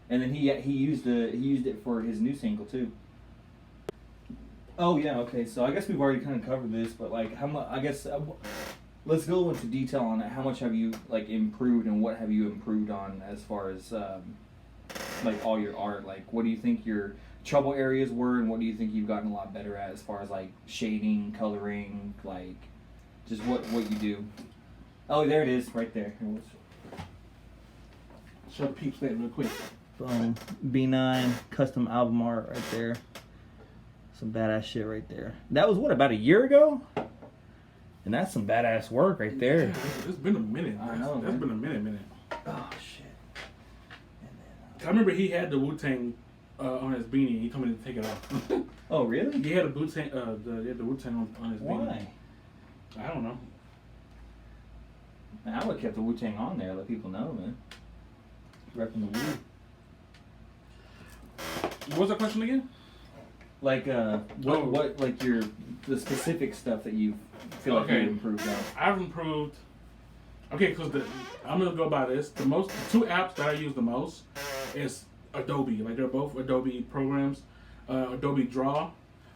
[SPEAKER 3] and then he used it for his new single too. Oh yeah, okay. So I guess we've already kind of covered this, but like how much? I guess let's go into detail on it. How much have you like improved, and what have you improved on as far as like all your art? Like, what do you think your trouble areas were, and what do you think you've gotten a lot better at as far as like shading, coloring, like just what you do? Oh, there it is, right there.
[SPEAKER 2] Show peeps that real quick.
[SPEAKER 3] Boom, B9 custom album art right there. Some badass shit right there. That was about a year ago? And that's some badass work right there.
[SPEAKER 2] Yeah, it's been a minute.
[SPEAKER 3] I know.
[SPEAKER 2] That's been a minute.
[SPEAKER 3] Oh shit.
[SPEAKER 2] I remember he had the Wu-Tang on his beanie. He told me to take it off.
[SPEAKER 3] Oh, really?
[SPEAKER 2] He had a Wu-Tang, the Wu-Tang on his beanie.
[SPEAKER 3] Why?
[SPEAKER 2] I don't know.
[SPEAKER 3] Man, I would have kept the Wu-Tang on there, let people know, man. Repping the Wu.
[SPEAKER 2] What was that question again?
[SPEAKER 3] Like, what, like the specific stuff that you feel like you improved on?
[SPEAKER 2] I've improved. Okay, because I'm gonna go by this. The two apps that I use the most is Adobe. Like they're both Adobe programs. Adobe Draw,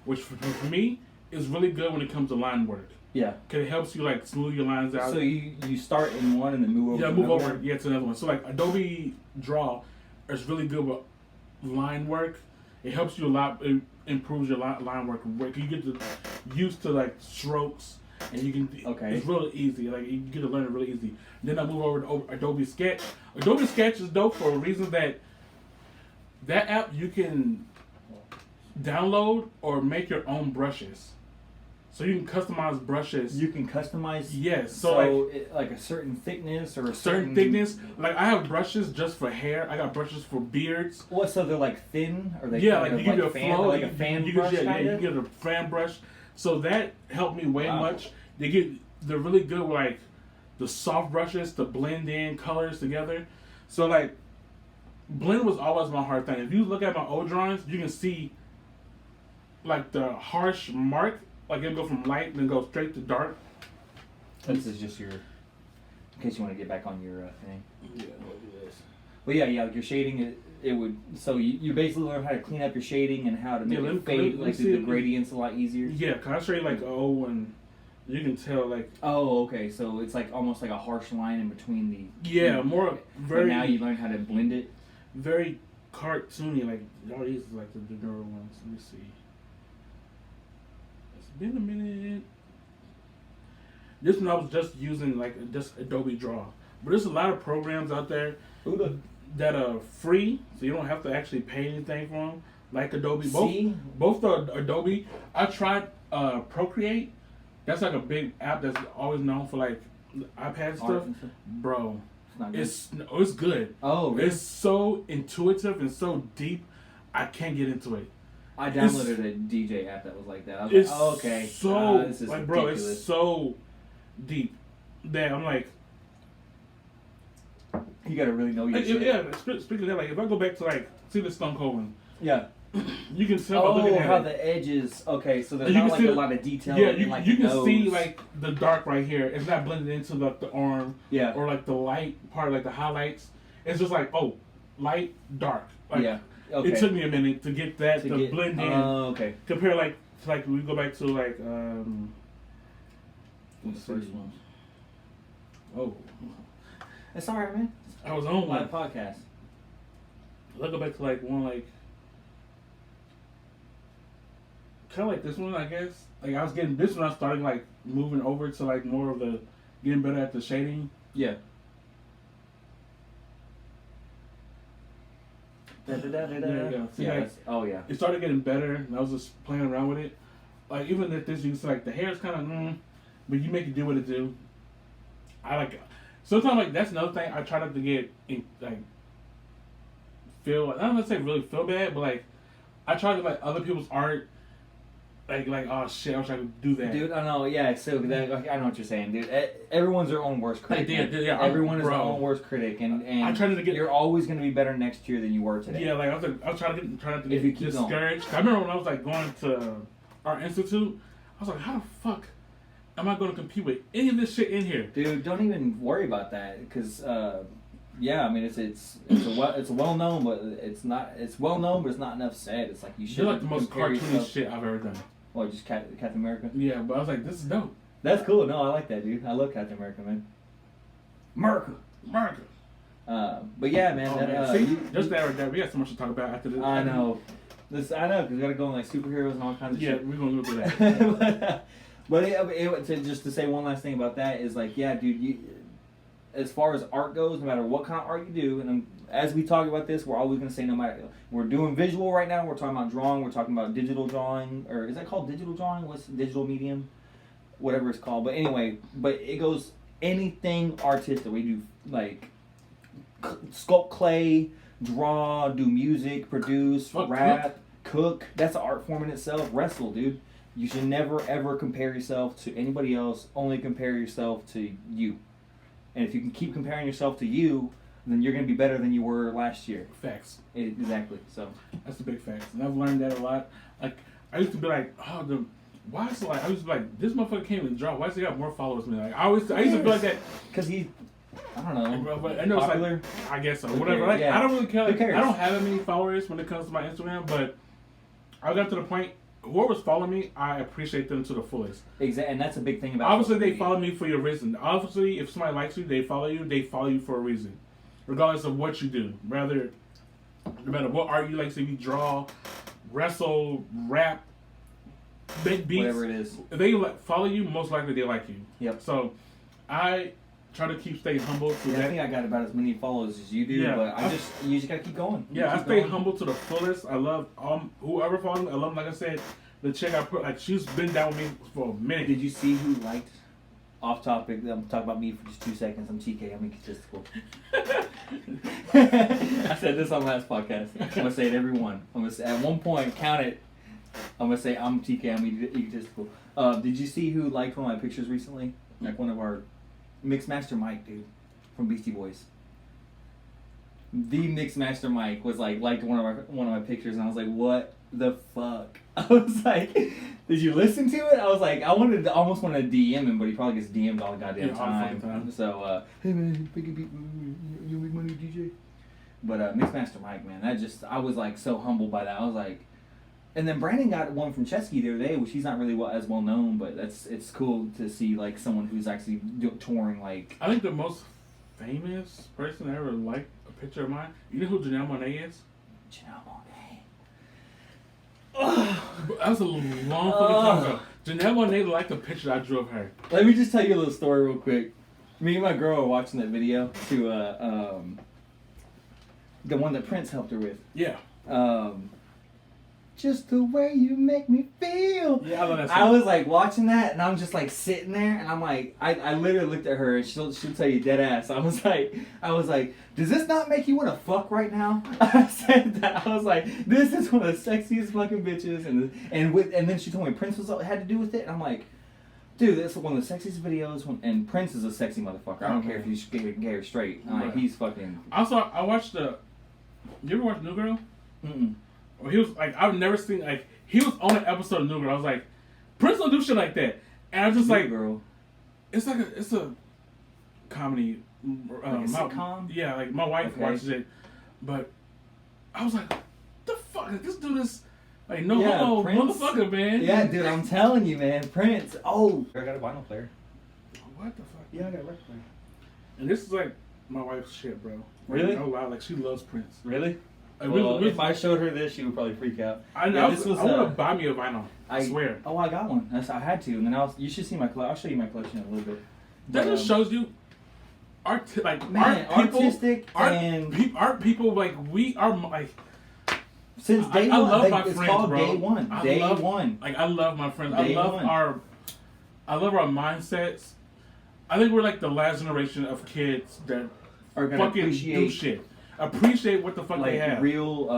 [SPEAKER 2] which for me is really good when it comes to line work.
[SPEAKER 3] Yeah.
[SPEAKER 2] Cause it helps you like smooth your lines out.
[SPEAKER 3] So you start in one and then move over.
[SPEAKER 2] Yeah, move over. Yeah, to another one. So like Adobe Draw is really good with line work. It helps you a lot. It improves your line work. You get used to like strokes, and you can.
[SPEAKER 3] Okay.
[SPEAKER 2] It's really easy. Like you get to learn it really easy. Then I move over to Adobe Sketch. Adobe Sketch is dope for a reason that app you can download or make your own brushes. So you can customize brushes.
[SPEAKER 3] You can customize.
[SPEAKER 2] Yes. So
[SPEAKER 3] like a certain thickness or a
[SPEAKER 2] certain thickness. Like I have brushes just for hair. I got brushes for beards.
[SPEAKER 3] What? So they're like thin, or they
[SPEAKER 2] like you get a flow,
[SPEAKER 3] like a fan brush.
[SPEAKER 2] You get a fan brush. So that helped me way much. They're really good with like the soft brushes to blend in colors together. So like blend was always my hard thing. If you look at my old drawings, you can see like the harsh mark. Like it'll go from light and then go straight to dark.
[SPEAKER 3] This is just your, in case you want to get back on your thing.
[SPEAKER 2] Yeah, we'll do this.
[SPEAKER 3] Well, yeah, like your shading, it would. So you basically learn how to clean up your shading and how to make it fade, like the gradients a lot easier.
[SPEAKER 2] Yeah, cause I show you like and you can tell like.
[SPEAKER 3] Oh, okay. So it's like almost like a harsh line in between the.
[SPEAKER 2] Yeah, more very.
[SPEAKER 3] But now you learn how to blend it.
[SPEAKER 2] Very cartoony, like all these is like the newer ones. Let me see. Been a minute. This one I was just using like just Adobe Draw, but there's a lot of programs out there that are free, so you don't have to actually pay anything for them. Like Adobe, both the Adobe. I tried Procreate. That's like a big app that's always known for like iPad stuff, bro. It's good.
[SPEAKER 3] Oh, really?
[SPEAKER 2] It's so intuitive and so deep. I can't get into it.
[SPEAKER 3] I downloaded a DJ app that was like that. I was like, oh, okay.
[SPEAKER 2] So
[SPEAKER 3] this is
[SPEAKER 2] like,
[SPEAKER 3] ridiculous.
[SPEAKER 2] bro, it's so deep that I'm like,
[SPEAKER 3] you gotta really know your shit.
[SPEAKER 2] Yeah. Speaking of that, like if I go back to like see the Stone Cold one.
[SPEAKER 3] Yeah.
[SPEAKER 2] You can tell by looking at
[SPEAKER 3] how
[SPEAKER 2] it.
[SPEAKER 3] the edges. Okay, so there's not like a lot of detail.
[SPEAKER 2] Yeah,
[SPEAKER 3] in, like,
[SPEAKER 2] you can
[SPEAKER 3] nose.
[SPEAKER 2] see like the dark right here. It's not blended into like the arm.
[SPEAKER 3] Yeah.
[SPEAKER 2] Or like the light part, like the highlights. It's just like light, dark. Like,
[SPEAKER 3] yeah. Okay.
[SPEAKER 2] It took me a minute to get that to blend in.
[SPEAKER 3] Okay.
[SPEAKER 2] Compare like we go back to like
[SPEAKER 3] the first one.
[SPEAKER 2] Oh.
[SPEAKER 3] That's alright, man.
[SPEAKER 2] I was on
[SPEAKER 3] live podcast.
[SPEAKER 2] Let's go back to like one like kind of like this one, I guess. Like I was getting this one, I started like moving over to like more of the getting better at the shading.
[SPEAKER 3] Yeah.
[SPEAKER 2] There you go. See,
[SPEAKER 3] yeah.
[SPEAKER 2] like,
[SPEAKER 3] oh yeah.
[SPEAKER 2] It started getting better, and I was just playing around with it. Like even at this, you can see like the hair's kind of, but you make it do what it do. I like it. Sometimes like that's another thing I try not to get like feel. I don't want to say really feel bad, but like I try to like other people's art. Like oh shit, I wish I could do that.
[SPEAKER 3] Dude, I know, yeah. So that, I know what you're saying, dude. Everyone's their own worst critic.
[SPEAKER 2] Yeah.
[SPEAKER 3] Everyone is their own worst critic, and
[SPEAKER 2] I try to get.
[SPEAKER 3] You're always going to be better next year than you were today.
[SPEAKER 2] Yeah, like I was trying not to get discouraged. I remember when I was like going to Art Institute, I was like, how the fuck am I going to compete with any of this shit in here?
[SPEAKER 3] Dude, don't even worry about that, because yeah, I mean it's well known, but it's well known, but it's not enough said. It's like you should.
[SPEAKER 2] They're like the most cartoony shit I've ever done.
[SPEAKER 3] What, just Captain America?
[SPEAKER 2] Yeah, but I was like, this is dope.
[SPEAKER 3] That's cool. No, I like that, dude. I love Captain America, man. America. But yeah, man.
[SPEAKER 2] See, just that right there. We got so much to talk about after this.
[SPEAKER 3] I know. Because we got to go on like superheroes and all kinds of shit.
[SPEAKER 2] Yeah, we're going to go through that.
[SPEAKER 3] but just to say one last thing about that is like, yeah, dude, as far as art goes, no matter what kind of art you do, and as we talk about this, we're always going to say no matter, we're doing visual right now, we're talking about drawing, we're talking about digital drawing, or is that called digital drawing? What's digital medium? Whatever it's called. But anyway, it goes anything artistic. We do like sculpt clay, draw, do music, produce, rap, cook. That's an art form in itself. Wrestle, dude. You should never ever compare yourself to anybody else. Only compare yourself to you. And if you can keep comparing yourself to you, then you're going to be better than you were last year.
[SPEAKER 2] Facts.
[SPEAKER 3] Exactly. So
[SPEAKER 2] that's the big facts, and I've learned that a lot. Like I used to be like, why is it like I used to be like this motherfucker can't even draw. Why does he got more followers than me? Like I used to be like that
[SPEAKER 3] because he. I don't know.
[SPEAKER 2] But I know popular. It's like, I guess so. Whatever. Like I don't really care. Like, I don't have that many followers when it comes to my Instagram, but I got to the point. Whoever's following me, I appreciate them to the fullest.
[SPEAKER 3] Exactly, and that's a big thing about.
[SPEAKER 2] Obviously, they follow me for your reason. Obviously, if somebody likes you, they follow you for a reason, regardless of what you do. No matter what art you like, so if you draw, wrestle, rap, make beats,
[SPEAKER 3] whatever it is.
[SPEAKER 2] If they follow you, most likely they like you.
[SPEAKER 3] Yep.
[SPEAKER 2] So, I try to stay humble.
[SPEAKER 3] I think I got about as many followers as you do, but you just gotta keep going.
[SPEAKER 2] I stay humble to the fullest. I love whoever follows me. I love, like I said, the chick I put, like she's been down with me for a minute.
[SPEAKER 3] Did you see who liked? Off topic. I'm talking about me for just 2 seconds. I'm TK. I'm egotistical. I said this on last podcast. I'm gonna say it every one. I'm gonna say at one point count it. I'm gonna say I'm TK. I'm egotistical. Did you see who liked one of my pictures recently? Like one of our Mixmaster Mike, dude, from Beastie Boys. The Mixmaster Mike was liked one of my pictures, and I was like, what the fuck? I was like, did you listen to it? I was like, almost wanted to DM him, but he probably gets DM'd all the goddamn time. So, hey man, you make money, DJ? But Mixmaster Mike, man, I was like so humbled by that. I was like, and then Brandon got one from Chesky the other day, which he's not really as well known, but it's cool to see like someone who's actually touring. Like
[SPEAKER 2] I think the most famous person I ever liked a picture of mine. You know who Janelle Monáe is?
[SPEAKER 3] Janelle Monáe.
[SPEAKER 2] That was a long fucking time ago. Janelle Monáe liked the picture I drew of her.
[SPEAKER 3] Let me just tell you a little story real quick. Me and my girl were watching that video to the one that Prince helped her with.
[SPEAKER 2] Yeah.
[SPEAKER 3] Just the way you make me feel.
[SPEAKER 2] Yeah, I love that song.
[SPEAKER 3] I was like watching that, and I'm just like sitting there, and I'm like, I literally looked at her, and she'll tell you dead ass. I was like, does this not make you want to fuck right now? I said that. I was like, this is one of the sexiest fucking bitches, and then she told me Prince had to do with it, and I'm like, dude, that's one of the sexiest videos, and Prince is a sexy motherfucker. I don't care if he's gay or straight. Like, he's fucking.
[SPEAKER 2] Also, I watched you ever watch New Girl?
[SPEAKER 3] Mm-mm.
[SPEAKER 2] Well, he was like, I've never seen he was on an episode of New Girl. I was like, Prince don't do shit like that, and I was just like,
[SPEAKER 3] Girl.
[SPEAKER 2] It's a comedy.
[SPEAKER 3] Like a sitcom?
[SPEAKER 2] Yeah, like my wife watches it, but I was like, the fuck, this dude is like homo motherfucker, man.
[SPEAKER 3] Yeah, dude, I'm telling you, man, Prince. Oh, I got a vinyl player.
[SPEAKER 2] What the fuck?
[SPEAKER 3] Yeah, I got a record player.
[SPEAKER 2] And this is like my wife's shit, bro.
[SPEAKER 3] Really?
[SPEAKER 2] No lie, like she loves Prince.
[SPEAKER 3] Really?
[SPEAKER 2] Like,
[SPEAKER 3] well, if I showed her this, she would probably freak out.
[SPEAKER 2] I know. I want to buy me a vinyl. I swear.
[SPEAKER 3] Oh, I got one. I had to, and then you should see my collection. I'll show you my collection in a little bit.
[SPEAKER 2] That just shows you, art people, like we are like.
[SPEAKER 3] Since day one,
[SPEAKER 2] I love my
[SPEAKER 3] it's
[SPEAKER 2] friends,
[SPEAKER 3] called
[SPEAKER 2] bro.
[SPEAKER 3] Day One. Day one.
[SPEAKER 2] Like I love my friends.
[SPEAKER 3] Day
[SPEAKER 2] I love
[SPEAKER 3] one.
[SPEAKER 2] our mindsets. I think we're like the last generation of kids that
[SPEAKER 3] are gonna
[SPEAKER 2] fucking do shit. Appreciate what the fuck
[SPEAKER 3] like
[SPEAKER 2] they have.
[SPEAKER 3] Real.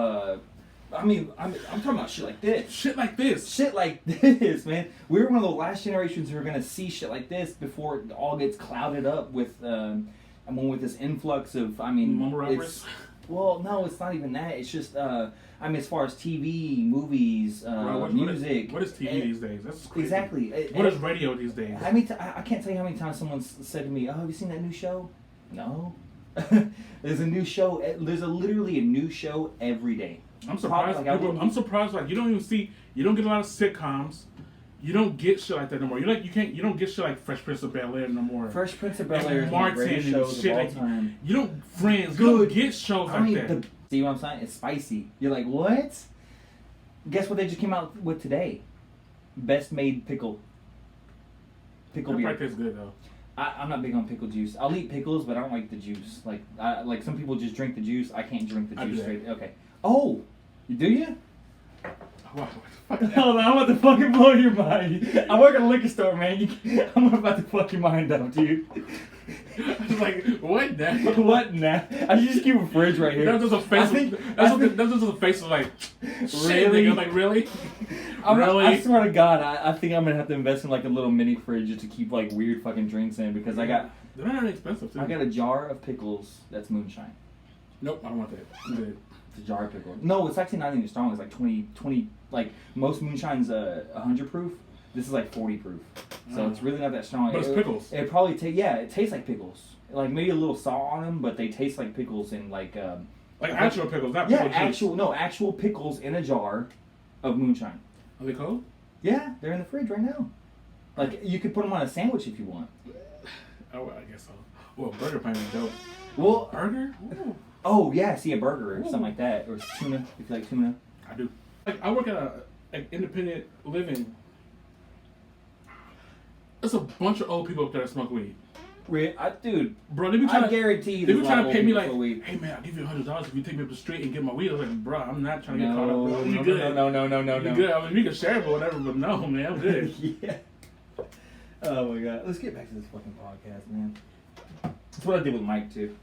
[SPEAKER 3] I'm talking about shit like this.
[SPEAKER 2] Shit like this.
[SPEAKER 3] Shit like this, man. We were one of the last generations who are gonna see shit like this before it all gets clouded up with with this influx of
[SPEAKER 2] mumble rappers.
[SPEAKER 3] Well, no, it's not even that. It's just as far as TV, movies, music.
[SPEAKER 2] What is TV these days? That's crazy.
[SPEAKER 3] Exactly.
[SPEAKER 2] What is radio these days?
[SPEAKER 3] I can't tell you how many times someone said to me, "Oh, have you seen that new show?" No. There's a new show. There's literally a new show every day.
[SPEAKER 2] I'm surprised. I'm surprised. Like you don't get a lot of sitcoms. You don't get shit like that no more. You don't get shit like Fresh Prince of Bel-Air no more.
[SPEAKER 3] Fresh Prince of Bel-Air is
[SPEAKER 2] Martin
[SPEAKER 3] one of the greatest shows of all time.
[SPEAKER 2] You don't Friends. You don't get shows like that.
[SPEAKER 3] See what I'm saying? It's spicy. You're like, what? Guess what they just came out with today? Best made pickle beer.
[SPEAKER 2] That tastes good though.
[SPEAKER 3] I'm not big on pickle juice. I'll eat pickles, but I don't like the juice. Like some people just drink the juice. I can't drink the juice straight. Okay. Oh, do you?
[SPEAKER 2] What?
[SPEAKER 3] Hold on, I'm about to fucking blow your mind. I work at a liquor store, man. I'm about to fuck your mind up, dude.
[SPEAKER 2] I was like, what now?
[SPEAKER 3] What now? I should just keep a fridge right here.
[SPEAKER 2] That's just a face. That's just a face of like, shit,
[SPEAKER 3] Really?
[SPEAKER 2] nigga. Like, really?
[SPEAKER 3] Really? I swear to God, I think I'm gonna have to invest in like a little mini fridge just to keep like weird fucking drinks in because I got.
[SPEAKER 2] They're not expensive too.
[SPEAKER 3] I got a jar of pickles that's moonshine.
[SPEAKER 2] Nope, I don't want that. I'm good.
[SPEAKER 3] It's a jar of pickles. No, it's actually not even strong. It's like 20. Like most moonshine's 100 proof. This is like 40 proof. So it's really not that strong.
[SPEAKER 2] But it's pickles.
[SPEAKER 3] It probably it tastes like pickles. Like maybe a little salt on them, but they taste like pickles and like
[SPEAKER 2] actual pickles, not pickle juice.
[SPEAKER 3] Actual pickles in a jar of moonshine.
[SPEAKER 2] Are they cold?
[SPEAKER 3] Yeah, they're in the fridge right now. Like you could put them on a sandwich if you want.
[SPEAKER 2] Oh, I guess so. Well, burger pan is dope.
[SPEAKER 3] Well,
[SPEAKER 2] burger? Ooh.
[SPEAKER 3] Oh yeah, see a burger or something like that, or tuna if you like tuna.
[SPEAKER 2] I do. Like I work at a independent living. There's a bunch of old people up there that smoke weed.
[SPEAKER 3] Dude,
[SPEAKER 2] bro, they be
[SPEAKER 3] trying to
[SPEAKER 2] pay me like, hey man, I'll give you $100 if you take me up the street and get my weed. I was like, bro, I'm not trying to get caught up. Bro. You good?
[SPEAKER 3] No.
[SPEAKER 2] You good? I mean, we can share it or whatever, but no, man, I'm good.
[SPEAKER 3] Yeah. Oh my God, let's get back to this fucking podcast, man. That's what I did with Mike too.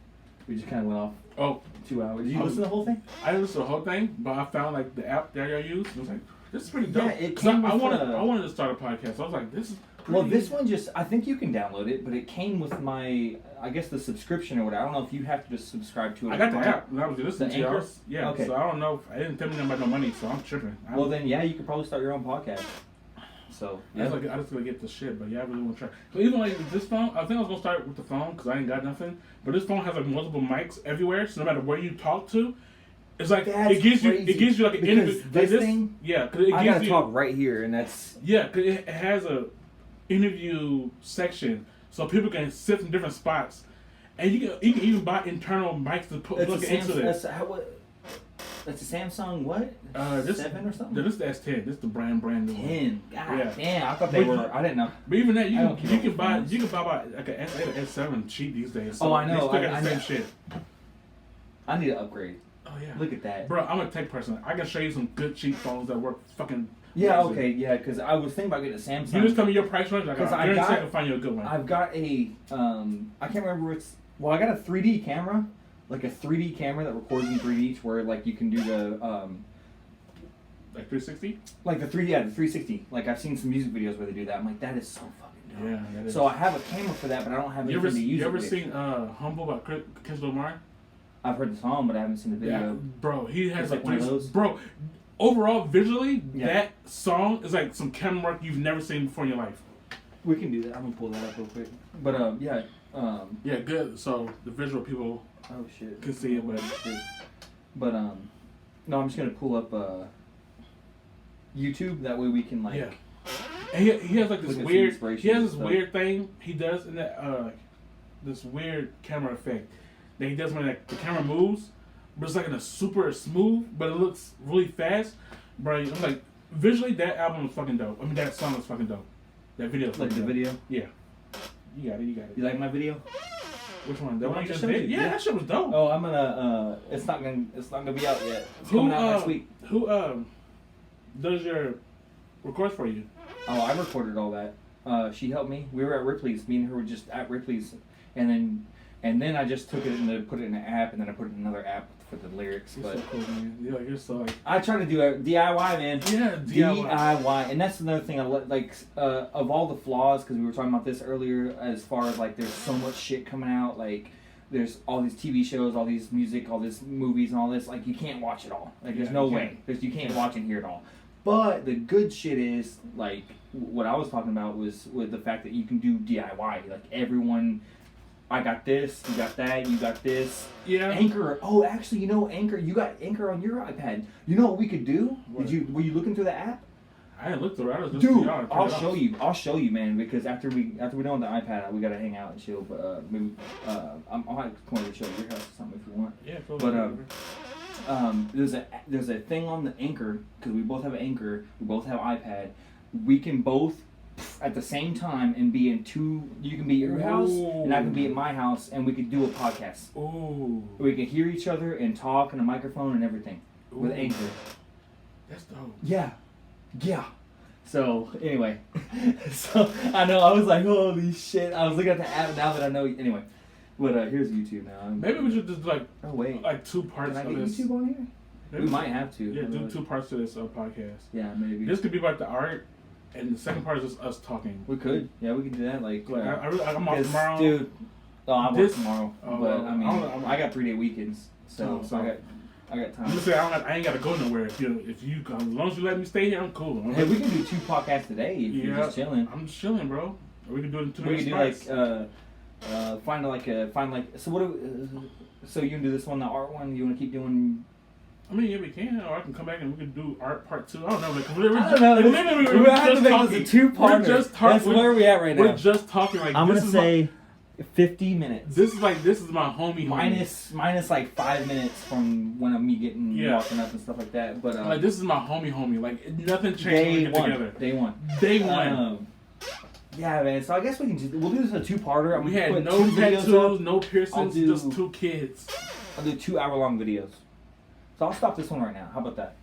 [SPEAKER 3] We just kind of went off. 2 hours. Did you listen to the whole thing?
[SPEAKER 2] I didn't listen to the whole thing, but I found like the app that I use. I was like, this is pretty dope.
[SPEAKER 3] Yeah, it came
[SPEAKER 2] I
[SPEAKER 3] with
[SPEAKER 2] wanted to start a podcast. So I was like, this is.
[SPEAKER 3] Well, this one I think you can download it, but it came with my, I guess the subscription or whatever. I don't know if you have to just subscribe to it.
[SPEAKER 2] I got the app, and I was listening to
[SPEAKER 3] Anchor?
[SPEAKER 2] yours. Yeah,
[SPEAKER 3] okay.
[SPEAKER 2] So I don't know. I didn't tell me nothing about no money, so I'm tripping.
[SPEAKER 3] Well, then, yeah, you could probably start your own podcast. So, yeah.
[SPEAKER 2] I just gonna get the shit, but yeah, I really want to try. So even like with this phone, I think I was gonna start with the phone because I ain't got nothing. But this phone has like multiple mics everywhere, so no matter where you talk to, it's like it gives you like an interview.
[SPEAKER 3] This thing,
[SPEAKER 2] yeah, because
[SPEAKER 3] I gotta talk right here, and that's
[SPEAKER 2] because it has a interview section, so people can sit in different spots, and you can even buy internal mics to plug it into this.
[SPEAKER 3] That's a Samsung what?
[SPEAKER 2] This
[SPEAKER 3] 7 or something?
[SPEAKER 2] This is the S10. This is the brand new
[SPEAKER 3] 10.
[SPEAKER 2] one.
[SPEAKER 3] God damn, I thought they were. I didn't know.
[SPEAKER 2] But even that, you can buy like an S8 or S7 cheap these days. So
[SPEAKER 3] I know.
[SPEAKER 2] They still got the same shit.
[SPEAKER 3] I need to upgrade.
[SPEAKER 2] Oh yeah.
[SPEAKER 3] Look at that,
[SPEAKER 2] bro. I'm a tech person. I can show you some good cheap phones that work fucking.
[SPEAKER 3] Yeah. Amazing. Okay. Yeah. Because I was thinking about getting a Samsung.
[SPEAKER 2] You just tell me your price range. Because I can find you a good one.
[SPEAKER 3] I've got a I can't remember I got a 3D camera. Like a 3D camera that records in 3D, to where like you can do the
[SPEAKER 2] like 360.
[SPEAKER 3] Like the 3D, yeah, the 360. Like I've seen some music videos where they do that. I'm like, that is so fucking dope.
[SPEAKER 2] Yeah, that is.
[SPEAKER 3] So I have a camera for that, but I don't have anything to use it.
[SPEAKER 2] You ever seen Humble by Kendrick Lamar?
[SPEAKER 3] I've heard the song, but I haven't seen the video.
[SPEAKER 2] Yeah, bro, he has
[SPEAKER 3] like one of those.
[SPEAKER 2] Bro, overall, visually, that song is like some camera work you've never seen before in your life.
[SPEAKER 3] We can do that. I'm gonna pull that up real quick. But yeah.
[SPEAKER 2] Yeah, good. So the visual people.
[SPEAKER 3] Oh shit.
[SPEAKER 2] Can see it,
[SPEAKER 3] but no, I'm just gonna pull up YouTube. That way we can like.
[SPEAKER 2] Yeah. And he has like this weird. He has this weird thing he does in that this weird camera effect that he does when like the camera moves, but it's like in a super smooth, but it looks really fast. Bro, I'm like visually that album is fucking dope. I mean that song is fucking dope. That video.
[SPEAKER 3] Like the video.
[SPEAKER 2] Yeah. You got it.
[SPEAKER 3] You like my video?
[SPEAKER 2] Which one? The one you just did? Yeah, that shit was dope.
[SPEAKER 3] Oh, I'm gonna. It's not gonna be out yet. It's coming out next week.
[SPEAKER 2] Who does your records for you?
[SPEAKER 3] Oh, I recorded all that. She helped me. We were at Ripley's. Me and her were just at Ripley's, and then I just took it and put it in an app, and then I put it in another app for the lyrics.
[SPEAKER 2] You're so cool, man. You're so like.
[SPEAKER 3] I try to do a DIY, man.
[SPEAKER 2] Yeah,
[SPEAKER 3] DIY, and that's another thing I like. Of all the flaws, because we were talking about this earlier, as far as like, there's so much shit coming out. Like, there's all these TV shows, all these music, all these movies, and all this. Like, you can't watch it all. Like, there's no way. You can't watch and hear it all. But the good shit is like what I was talking about was with the fact that you can do DIY. Like everyone. I got this, you got that, you got this.
[SPEAKER 2] Yeah.
[SPEAKER 3] Anchor. Oh, actually, Anchor. You got Anchor on your iPad. You know what we could do? What? Were you looking through the app?
[SPEAKER 2] I didn't look through it. I was just
[SPEAKER 3] Dude, I'll show you, man. Because after we're done with the iPad, we gotta hang out and chill. But maybe I'll have to come over to show your house or something if you want.
[SPEAKER 2] Yeah.
[SPEAKER 3] But there's a thing on the Anchor because we both have an Anchor. We both have iPad. We can both. At the same time and be in two. You can be at your house and I can be at my house and we could do a podcast.
[SPEAKER 2] Ooh.
[SPEAKER 3] We can hear each other and talk on a microphone and everything with Anchor.
[SPEAKER 2] That's dope.
[SPEAKER 3] Yeah. So anyway, so I know I was like, holy shit! I was looking at the app now that I know. Anyway, but here's YouTube now.
[SPEAKER 2] Maybe we should just like 2 parts
[SPEAKER 3] Can I
[SPEAKER 2] of
[SPEAKER 3] get
[SPEAKER 2] this.
[SPEAKER 3] YouTube on here?
[SPEAKER 2] Maybe
[SPEAKER 3] we might have to.
[SPEAKER 2] Yeah, do 2 parts to this podcast.
[SPEAKER 3] Yeah, maybe.
[SPEAKER 2] This could be about the art, and the second part is just us talking.
[SPEAKER 3] We could. Yeah, we could do that. Like,
[SPEAKER 2] I'm off tomorrow.
[SPEAKER 3] Dude, I'm off tomorrow. But
[SPEAKER 2] well,
[SPEAKER 3] I mean, I got 3-day weekends, so I got time.
[SPEAKER 2] I'm just saying, I ain't gotta go nowhere. If you as long as you let me stay here, I'm cool.
[SPEAKER 3] Hey, we can do 2 podcasts today if you're just chilling.
[SPEAKER 2] I'm just chilling, bro. Or we can do it in 2 days.
[SPEAKER 3] We can do so you can do this one, the art one. You want to keep doing?
[SPEAKER 2] I mean, yeah, we can. Or I can come back and we can do art part 2. I don't know. Like,
[SPEAKER 3] We're have to make this a 2-parter. That's where we at right now.
[SPEAKER 2] We're just talking. Like,
[SPEAKER 3] I'm gonna say 50 minutes.
[SPEAKER 2] This is my homie.
[SPEAKER 3] Minus like 5 minutes from when I'm walking up and stuff like that. But
[SPEAKER 2] like, this is my homie. Like, nothing changed when we get together.
[SPEAKER 3] Day one. Yeah, man. So I guess we'll do this a 2-parter.
[SPEAKER 2] We had no tattoos, no piercings, just 2 kids.
[SPEAKER 3] I'll do 2-hour-long videos. So I'll stop this one right now. How about that?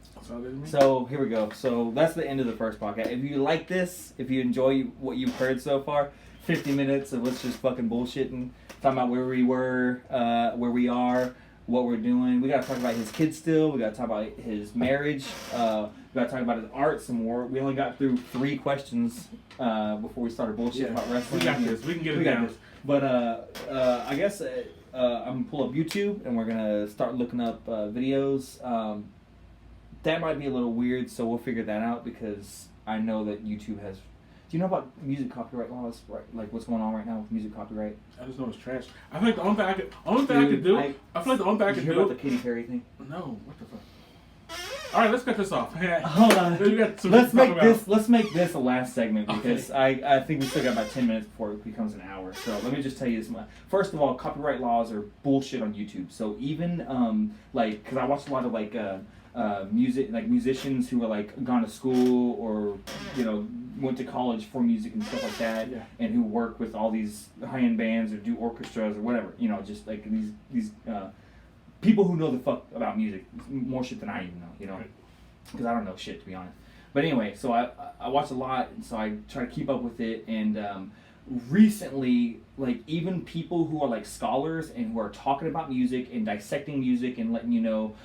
[SPEAKER 3] So here we go. So that's the end of the first podcast. If you like this, if you enjoy what you've heard so far, 50 minutes of us just fucking bullshitting, talking about where we were, where we are, what we're doing. We gotta talk about his kids still. We gotta talk about his marriage. We gotta talk about his art some more. We only got through 3 questions before we started bullshitting about wrestling.
[SPEAKER 2] We got this. We can get it down.
[SPEAKER 3] But I guess I'm gonna pull up YouTube and we're gonna start looking up videos. That might be a little weird, so we'll figure that out because I know that YouTube has. Do you know about music copyright laws? Right, like what's going on right now with music copyright?
[SPEAKER 2] I just know it's trash. I feel like the only thing I could do.
[SPEAKER 3] Did you hear about the Katy Perry thing?
[SPEAKER 2] No, what the fuck? All right, let's cut this off.
[SPEAKER 3] Hold on. Let's make this a last segment because I think we still got about 10 minutes before it becomes an hour. So let me just tell you this much. First of all, copyright laws are bullshit on YouTube. So even because I watched a lot of musicians who were like gone to school or went to college for music and stuff like that, and who work with all these high-end bands or do orchestras or whatever, just like these people who know the fuck about music, more shit than I even know, because I don't know shit, to be honest. But anyway, so I watch a lot, and so I try to keep up with it, and recently, like, even people who are like scholars and who are talking about music and dissecting music and letting you know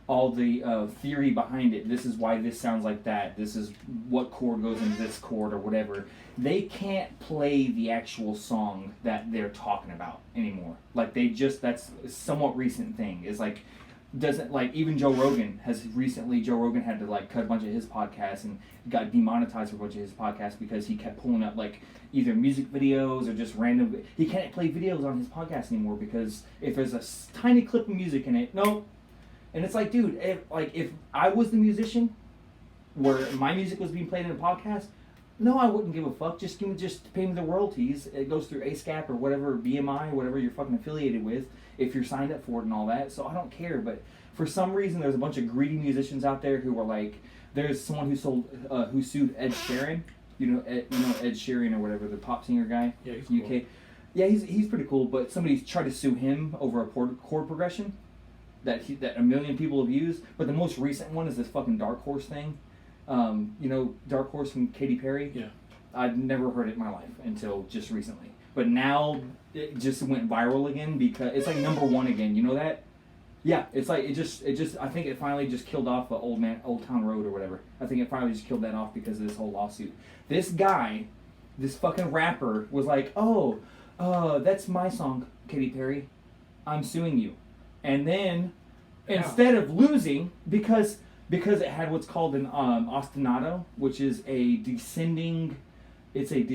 [SPEAKER 3] all the theory behind it, this is why this sounds like that, this is what chord goes into this chord or whatever, they can't play the actual song that they're talking about anymore. Like, that's a somewhat recent thing. Is like, doesn't, like, even Joe Rogan had to like cut a bunch of his podcasts and got demonetized for a bunch of his podcasts because he kept pulling up like either music videos or just random. He can't play videos on his podcast anymore because if there's a tiny clip of music in it, no. And it's like, dude, if I was the musician where my music was being played in a podcast, no, I wouldn't give a fuck. Just pay me the royalties. It goes through ASCAP or whatever, BMI, whatever you're fucking affiliated with, if you're signed up for it and all that. So I don't care. But for some reason, there's a bunch of greedy musicians out there who are like, there's someone who sued Ed Sheeran. Ed Sheeran or whatever, the pop singer guy.
[SPEAKER 2] Yeah, he's
[SPEAKER 3] UK.
[SPEAKER 2] Cool.
[SPEAKER 3] Yeah, he's pretty cool. But somebody's tried to sue him over a chord progression that a million people have used. But the most recent one is this fucking Dark Horse thing. Dark Horse from Katy Perry?
[SPEAKER 2] Yeah.
[SPEAKER 3] I'd never heard it in my life until just recently. But now it just went viral again because it's like #1 again. You know that? Yeah, it's like it just I think it finally just killed off Old Town Road or whatever. I think it finally just killed that off because of this whole lawsuit. This guy, this fucking rapper was like, that's my song, Katy Perry. I'm suing you. And then instead of losing, because it had what's called an ostinato, which is a descending, god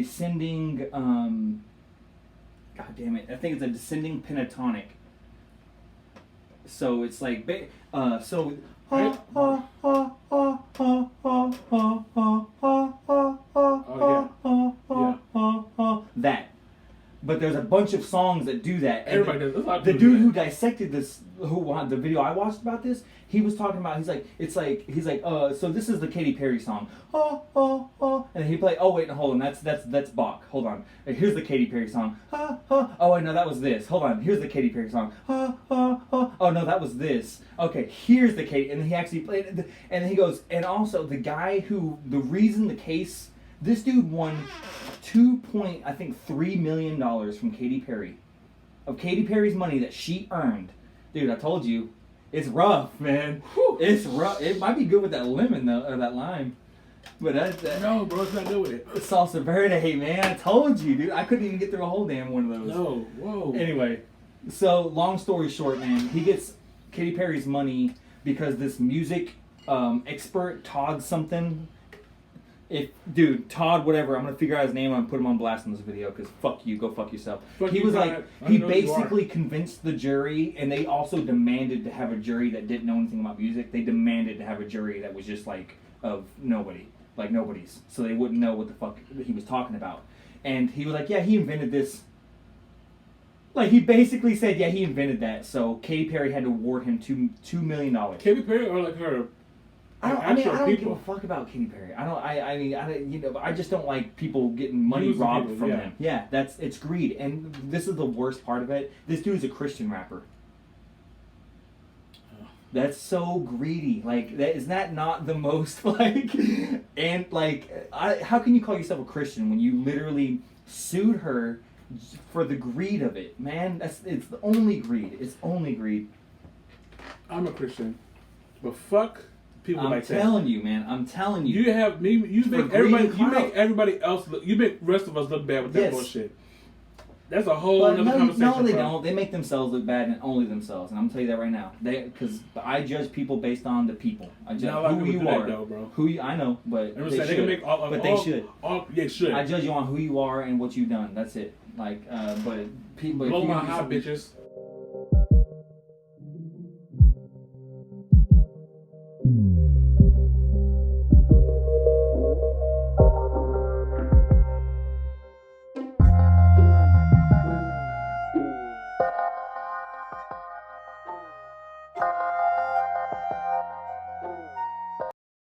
[SPEAKER 3] damn it, I think it's a descending pentatonic. So it's like, that. But there's a bunch of songs that do that.
[SPEAKER 2] Everybody does.
[SPEAKER 3] The dude who dissected this the video I watched about this, he was talking about, he's like, so this is the Katy Perry song, and he played, oh wait, no, hold on, that's Bach, hold on, here's the Katy Perry song, oh wait, no, that was this, hold on, here's the Katy Perry song, oh no, that was this, okay, here's the Katy, and he actually played it, and then he goes, and also the guy the reason the case, this dude won $2.3 million from Katy Perry, of Katy Perry's money that she earned. Dude, I told you, it's rough, man. Whew. It's rough. It might be good with that lemon though, or that lime, but that
[SPEAKER 2] no, bro, it's not good with it.
[SPEAKER 3] Salsa verde, man. I told you, dude. I couldn't even get through a whole damn one of those.
[SPEAKER 2] No, whoa.
[SPEAKER 3] Anyway, so long story short, man, he gets Katy Perry's money because this music expert Todd something. Todd, whatever, I'm gonna figure out his name. I'm gonna put him on blast in this video because fuck you, go fuck yourself. He was like, he basically convinced the jury, and they also demanded to have a jury that didn't know anything about music. They demanded to have a jury that was just like of nobody, like nobody's, so they wouldn't know what the fuck he was talking about. And he was like, yeah, he invented this. Like, he basically said, yeah, he invented that. So Katy Perry had to award him $2 million.
[SPEAKER 2] Katy Perry or like her?
[SPEAKER 3] I don't give a fuck about Katy Perry. I just don't like people getting money robbed from them. Yeah, it's greed, and this is the worst part of it. This dude's a Christian rapper. That's so greedy. Like, is that not the most like? And like, how can you call yourself a Christian when you literally sued her for the greed of it, man? It's the only greed. It's only greed.
[SPEAKER 2] I'm a Christian, but fuck.
[SPEAKER 3] I'm telling you, man. I'm telling you.
[SPEAKER 2] You have me. You make everybody else look. You make the rest of us look bad with that bullshit. That's a whole other conversation.
[SPEAKER 3] No, they don't. They make themselves look bad and only themselves. And I'm gonna tell you that right now. Because I judge people based on the people. I judge who you are.
[SPEAKER 2] Though, bro.
[SPEAKER 3] I know, but they should.
[SPEAKER 2] They can make they should.
[SPEAKER 3] I judge you on who you are and what you've done. That's it. Like, but people.
[SPEAKER 2] Blow my high, bitches.